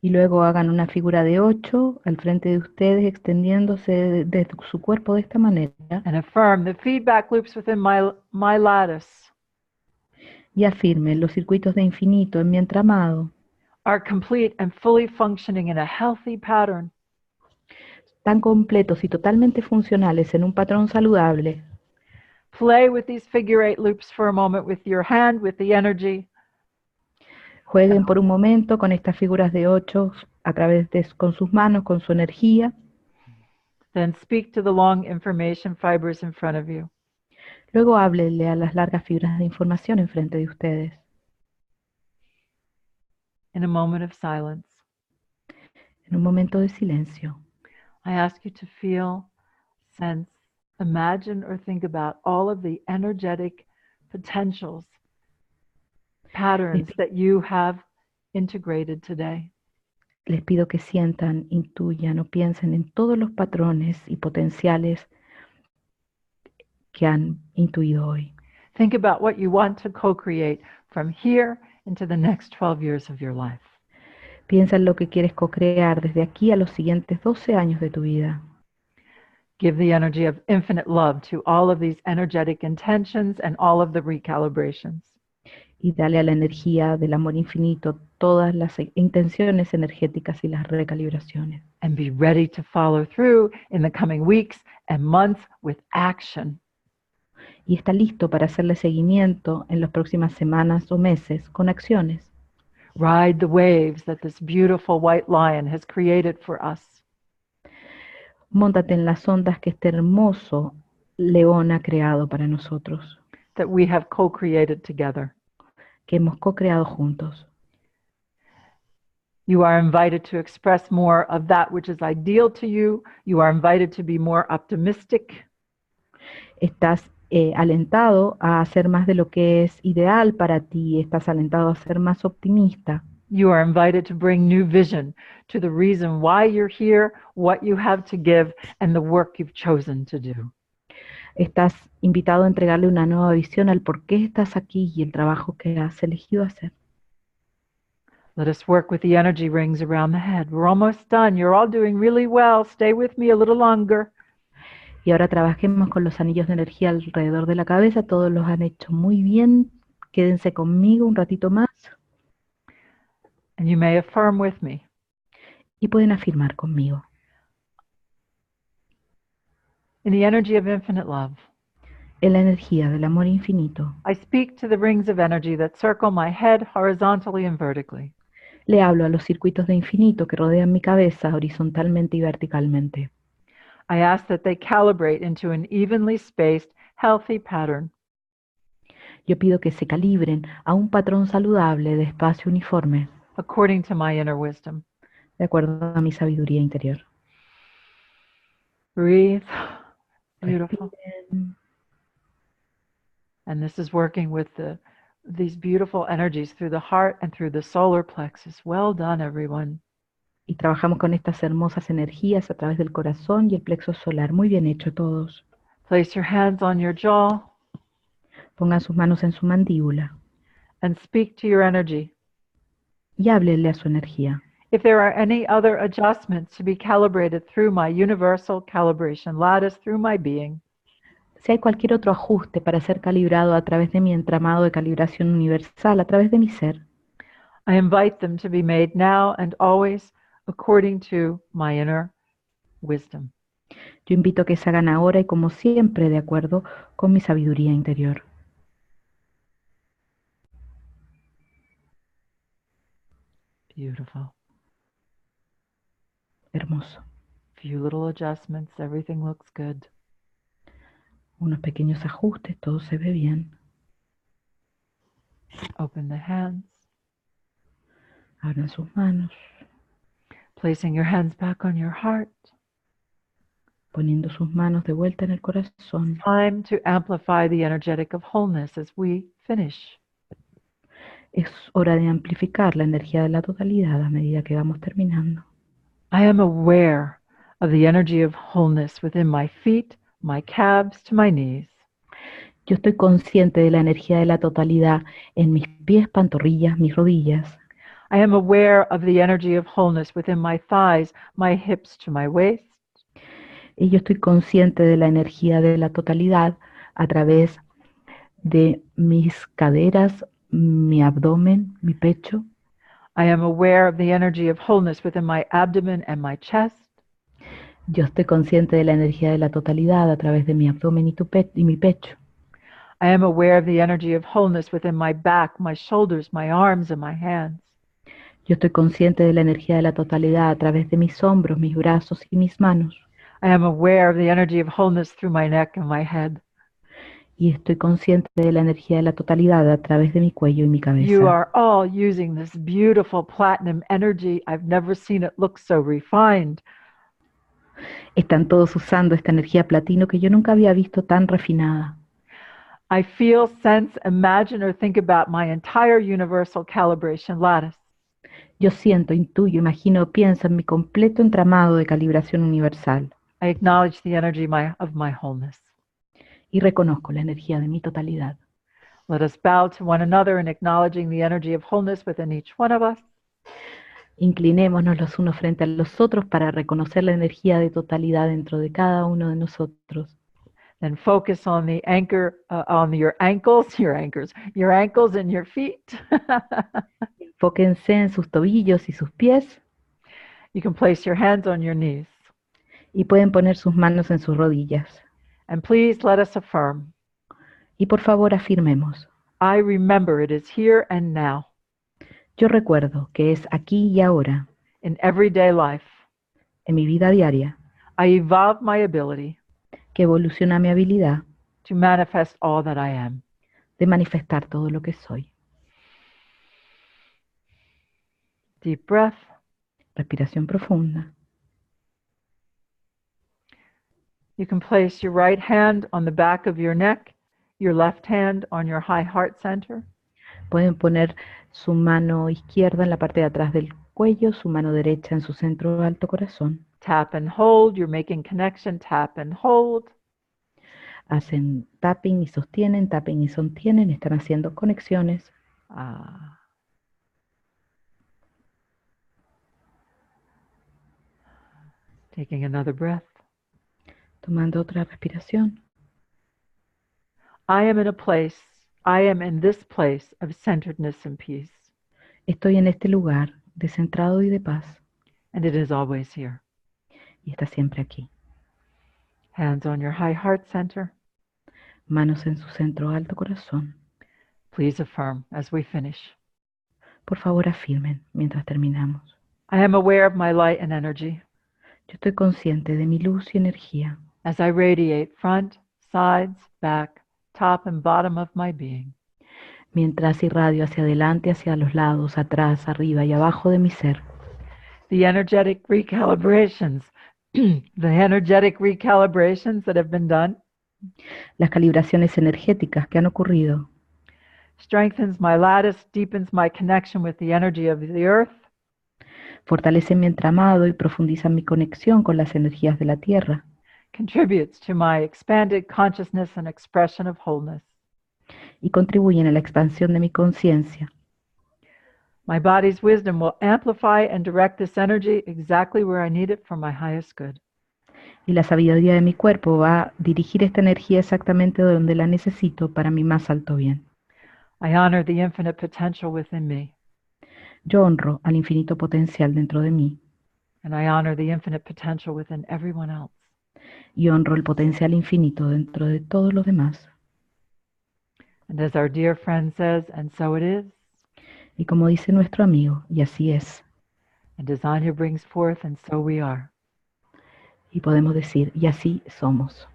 Y luego hagan una figura de 8 al frente de ustedes, extendiéndose de su cuerpo de esta manera. And affirm the feedback loops within my lattice. Y afirmen, los circuitos de infinito en mi entramado are complete and fully functioning in a healthy pattern. Tan completos y totalmente funcionales en un patrón saludable. Play with these figure 8 loops for a moment with your hand, with the energy. Jueguen por un momento con estas figuras de 8 a través de con sus manos, con su energía. Then speak to the long information fibers in front of you. Luego háblele a las largas fibras de información enfrente de ustedes. In a moment of silence, en un momento de silencio, I ask you to feel, sense, imagine, or think about all of the energetic potentials, patterns that you have integrated today. Les pido que sientan, intuyan o piensen en todos los patrones y potenciales que han intuido hoy. Think about what you want to co-create from here into the next 12 years of your life. Piensa en lo que quieres co-crear desde aquí a los siguientes 12 años de tu vida. Give the energy of infinite love to all of these energetic intentions and all of the recalibrations. Y dale a la energía del amor infinito todas las intenciones energéticas y las recalibraciones. And be ready to follow through in the coming weeks and months with action. Y está listo para hacerle seguimiento en las próximas semanas o meses con acciones. Ride the waves that this beautiful white lion has created for us. Móntate en las ondas que este hermoso león ha creado para nosotros, That we have co-created together. que hemos co-creado juntos. You are invited to express more of that which is ideal to you. You are invited to be more optimistic. Estás alentado a hacer más de lo que es ideal para ti. Estás alentado a ser más optimista. You are invited to bring new vision to the reason why you're here, what you have to give, and the work you've chosen to do. Estás invitado a entregarle una nueva visión al por qué estás aquí y el trabajo que has elegido hacer. Let us work with the energy rings around the head. We're almost done. You're all doing really well. Stay with me a little longer. Y ahora trabajemos con los anillos de energía alrededor de la cabeza. Todos los han hecho muy bien. Quédense conmigo un ratito más. And you may affirm with me. Y pueden afirmar conmigo. In the energy of infinite love, En la energía del amor infinito, I speak to the rings of energy that circle my head horizontally and vertically. le hablo a los circuitos de infinito que rodean mi cabeza horizontalmente y verticalmente. I ask that they calibrate into an evenly spaced, healthy pattern. Yo pido que se calibren a un patrón saludable de espacio uniforme, According to my inner wisdom. de acuerdo a mi sabiduría interior. Breathe. Beautiful. Respiren. And this is working with these beautiful energies through the heart and through the solar plexus. Well done, everyone. Y trabajamos con estas hermosas energías a través del corazón y el plexo solar. Muy bien hecho todos. Place your hands on your jaw Pongan sus manos en su mandíbula and speak to your energy. y háblenle a su energía. If there are any other adjustments to be calibrated through my universal calibration lattice, through my being, Si hay cualquier otro ajuste para ser calibrado a través de mi entramado de calibración universal, a través de mi ser, I invite them to be made now and always according to my inner wisdom. yo invito a que se hagan ahora y como siempre de acuerdo con mi sabiduría interior. Beautiful. Hermoso. Few little adjustments, everything looks good. Unos pequeños ajustes, todo se ve bien. Open the hands, Abran sus manos, placing your hands back on your heart. poniendo sus manos de vuelta en el corazón. Time to amplify the energetic of wholeness as we finish. Es hora de amplificar la energía de la totalidad a medida que vamos terminando. I am aware of the energy of wholeness within my feet, my calves to my knees. Yo estoy consciente de la energía de la totalidad en mis pies, pantorrillas, mis rodillas. I am aware of the energy of wholeness within my thighs, my hips to my waist. Y yo estoy consciente de la energía de la totalidad a través de mis caderas, mi abdomen, mi pecho. I am aware of the energy of wholeness within my abdomen and my chest. Yo estoy consciente de la energía de la totalidad a través de mi abdomen y mi pecho. I am aware of the energy of wholeness within my back, my shoulders, my arms, and my hands. Yo estoy consciente de la energía de la totalidad a través de mis hombros, mis brazos y mis manos. I am aware of the energy of wholeness through my neck and my head. Y estoy consciente de la energía de la totalidad a través de mi cuello y mi You cabeza. are all using this beautiful platinum energy. I've never seen it look so refined. Están todos usando esta energía platino que yo nunca había visto tan refinada. I feel, sense, imagine, or think about my entire universal calibration lattice. Yo siento, intuyo, imagino, pienso en mi completo entramado de calibración universal I acknowledge the energy of my wholeness. y reconozco la energía de mi totalidad. Let us bow to one another in acknowledging the energy of wholeness within each one of us. Inclinémonos los unos frente a los otros para reconocer la energía de totalidad dentro de cada uno de nosotros. Then focus on the anchor, on your ankles, your ankles and your feet. Enfóquense en sus tobillos y sus pies You can place your hands on your knees. y pueden poner sus manos en sus rodillas. And please let us affirm, Y por favor afirmemos, I remember it is here and now, yo recuerdo que es aquí y ahora, in everyday life. en mi vida diaria, I evolve my ability que evoluciona mi habilidad to manifest all that I am. de manifestar todo lo que soy. Deep breath. Respiración profunda. You can place your right hand on the back of your neck, your left hand on your high heart center. Pueden poner su mano izquierda en la parte de atrás del cuello, su mano derecha en su centro alto corazón. Tap and hold. You're making connection. Tap and hold. Hacen tapping y sostienen, están haciendo conexiones. Taking another breath. Tomando otra respiración. I am in this place of centeredness and peace. Estoy en este lugar de centrado y de paz. And it is always here. Y está siempre aquí. Hands on your high heart center. Manos en su centro alto corazón. Please affirm as we finish. Por favor afirmen mientras terminamos. I am aware of my light and energy. Yo estoy consciente de mi luz y energía. As I radiate front, sides, back, top and bottom of my being. Mientras irradio hacia adelante, hacia los lados, atrás, arriba y abajo de mi ser. The energetic recalibrations, that have been done. Las calibraciones energéticas que han ocurrido. Strengthens my lattice, deepens my connection with the energy of the earth. Fortalecen mi entramado y profundizan mi conexión con las energías de la tierra. Contributes to my expanded consciousness and expression of wholeness. Y contribuyen a la expansión de mi conciencia. My body's wisdom will amplify and direct this energy exactly where I need it for my highest good. Y la sabiduría de mi cuerpo va a dirigir esta energía exactamente donde la necesito para mi más alto bien. I honor the infinite potential within me. Yo honro al infinito potencial dentro de mí. And I honor the infinite potential within everyone else. Y honro el potencial infinito dentro de todos los demás. And as our dear friend says, and so it is. Y como dice nuestro amigo, y así es. And as Anya brings forth, and so we are. Y podemos decir, y así somos.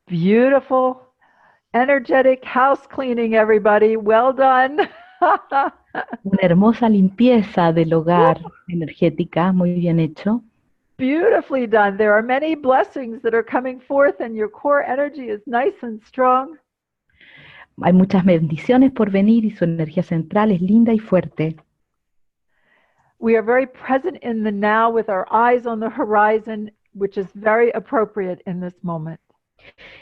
Beautiful, energetic house cleaning, everybody. Well done. Una hermosa limpieza del hogar energética, muy bien hecho. Beautifully done. There are many blessings that are coming forth and your core energy is nice and strong. Hay muchas bendiciones por venir y su energía central es linda y fuerte. We are very present in the now with our eyes on the horizon, which is very appropriate in this moment.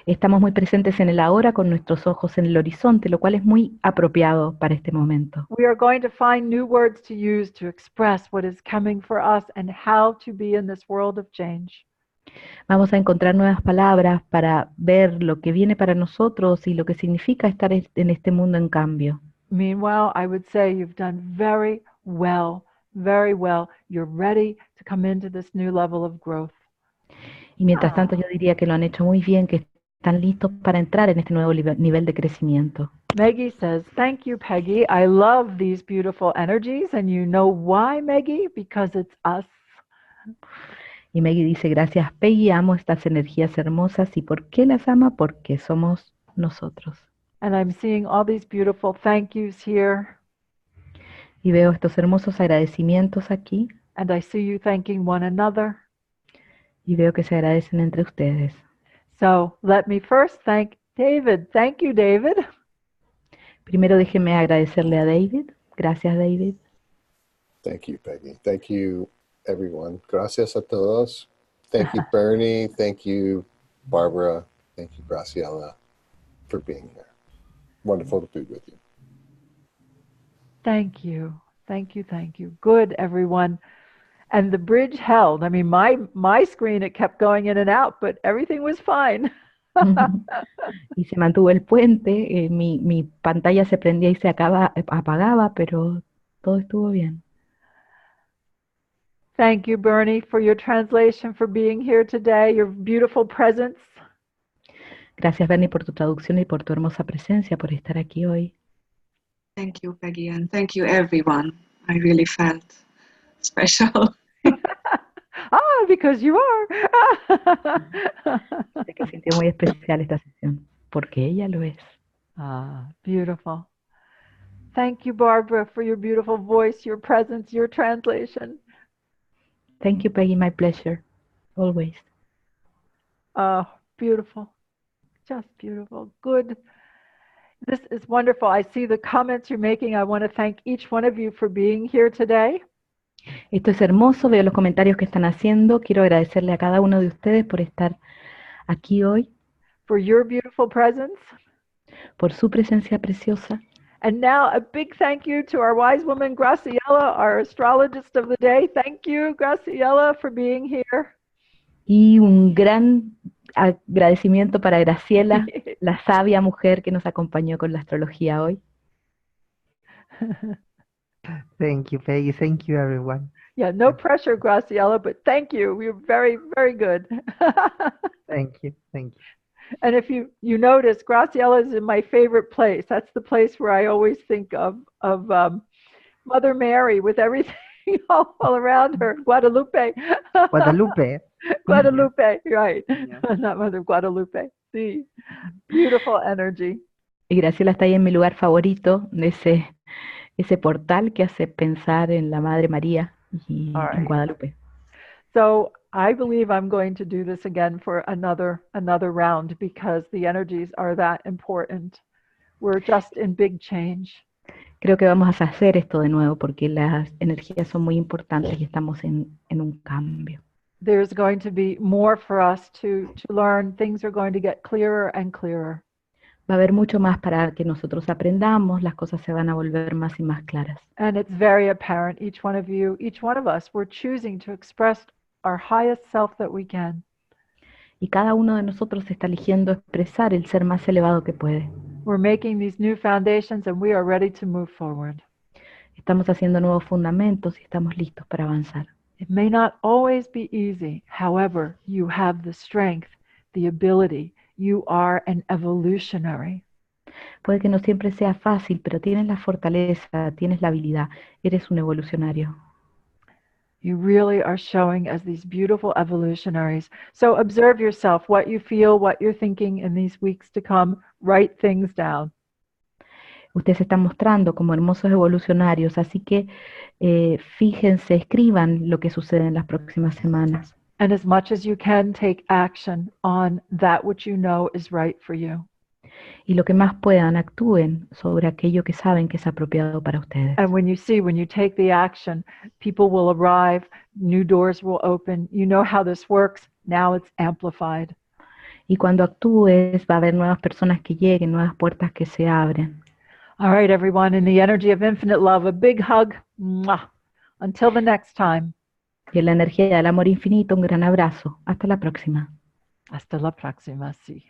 Estamos muy presentes en el ahora con nuestros ojos en el horizonte, lo cual es muy apropiado para este momento. We are going to find new words to use to express what is coming for us and how to be in this world of change. Vamos a encontrar nuevas palabras para ver lo que viene para nosotros y lo que significa estar en este mundo en cambio. Meanwhile, I would say you've done very well, very well. You're ready to come into this new level of growth. Y mientras tanto yo diría que lo han hecho muy bien, que están listos para entrar en este nuevo nivel de crecimiento. Maggie says, thank you, Peggy. I love these beautiful energies. And you know why, Maggie? Because it's us. Y Maggie dice, gracias Peggy, amo estas energías hermosas. ¿Y por qué las ama? Porque somos nosotros. And I'm seeing all these beautiful thank yous here. Y veo estos hermosos agradecimientos aquí. And I see you thanking one another. Y veo que se agradecen entre ustedes. So let me first thank David. Thank you, David. Primero déjeme agradecerle a David. Gracias, David. Thank you, Peggy. Thank you, everyone. Gracias a todos. Thank you, Bernie. Thank you, Barbara. Thank you, Graciela, for being here. Wonderful to be with you. Thank you. Thank you. Thank you. Good, everyone. And the bridge held. I mean, my screen, it kept going in and out, but everything was fine. Y se mantuvo el puente, mi pantalla se prendía y se apagaba, pero todo estuvo bien. Thank you, Bernie, for your translation, for being here today, your beautiful presence. Gracias, Bernie, por tu traducción y por tu hermosa presencia, por estar aquí hoy. Thank you, Peggy, and thank you, everyone. I really felt special. Because you are. Sé que sintió muy especial esta sesión, porque ella lo es. Beautiful. Thank you, Barbara, for your beautiful voice, your presence, your translation. Thank you, Peggy, my pleasure, always. Beautiful. Just beautiful. Good. This is wonderful. I see the comments you're making. I want to thank each one of you for being here today. Esto es hermoso, veo los comentarios que están haciendo. Quiero agradecerle a cada uno de ustedes por estar aquí hoy, For your beautiful presence. por su presencia preciosa. And now a big thank you to our wise woman, Graciela, our astrologist of the day. Thank you, Graciela, for being here. Y un gran agradecimiento para Graciela, la sabia mujer que nos acompañó con la astrología hoy. Thank you, Peggy. Thank you, everyone. Yeah, no pressure, Graciela, but thank you. You're very, very good. Thank you. Thank you. And if you notice, Graciela is in my favorite place. That's the place where I always think of Mother Mary with everything all around her. Guadalupe. Guadalupe. Guadalupe, right. Yeah. Not Mother Guadalupe. Sí. Beautiful energy. Y Graciela está ahí en mi lugar favorito, de ese portal que hace pensar en la Madre María y en Guadalupe. So I believe I'm going to do this again for another round because the energies are that important. We're just in big change. Creo que vamos a hacer esto de nuevo porque las energías son muy importantes y estamos en un cambio. There's going to be more for us to learn. Things are going to get clearer and clearer. Va a haber mucho más para que nosotros aprendamos, las cosas se van a volver más y más claras. And it's very apparent, each one of you, each one of us, we're choosing to express our highest self that we can. Y cada uno de nosotros está eligiendo expresar el ser más elevado que puede. We're making these new foundations and we are ready to move forward. Estamos haciendo nuevos fundamentos y estamos listos para avanzar. It may not always be easy. However, you have the strength, the ability. You are an evolutionary. Puede que no siempre sea fácil, pero tienes la fortaleza, tienes la habilidad. Eres un evolucionario. You really are showing as these beautiful evolutionaries. So observe yourself, what you feel, what you're thinking in these weeks to come. Write things down. Ustedes se están mostrando como hermosos evolucionarios, así que fíjense, escriban lo que sucede en las próximas semanas. And as much as you can, take action on that which you know is right for you. Y lo que más puedan, actúen sobre aquello que saben que es apropiado para ustedes. And when you take the action, people will arrive, new doors will open. You know how this works. Now it's amplified. Y cuando actúes, va a haber nuevas personas que lleguen, nuevas puertas que se abren. All right, everyone, in the energy of infinite love, a big hug. Mwah. Until the next time. Y en la energía del amor infinito, un gran abrazo. Hasta la próxima. Hasta la próxima, sí.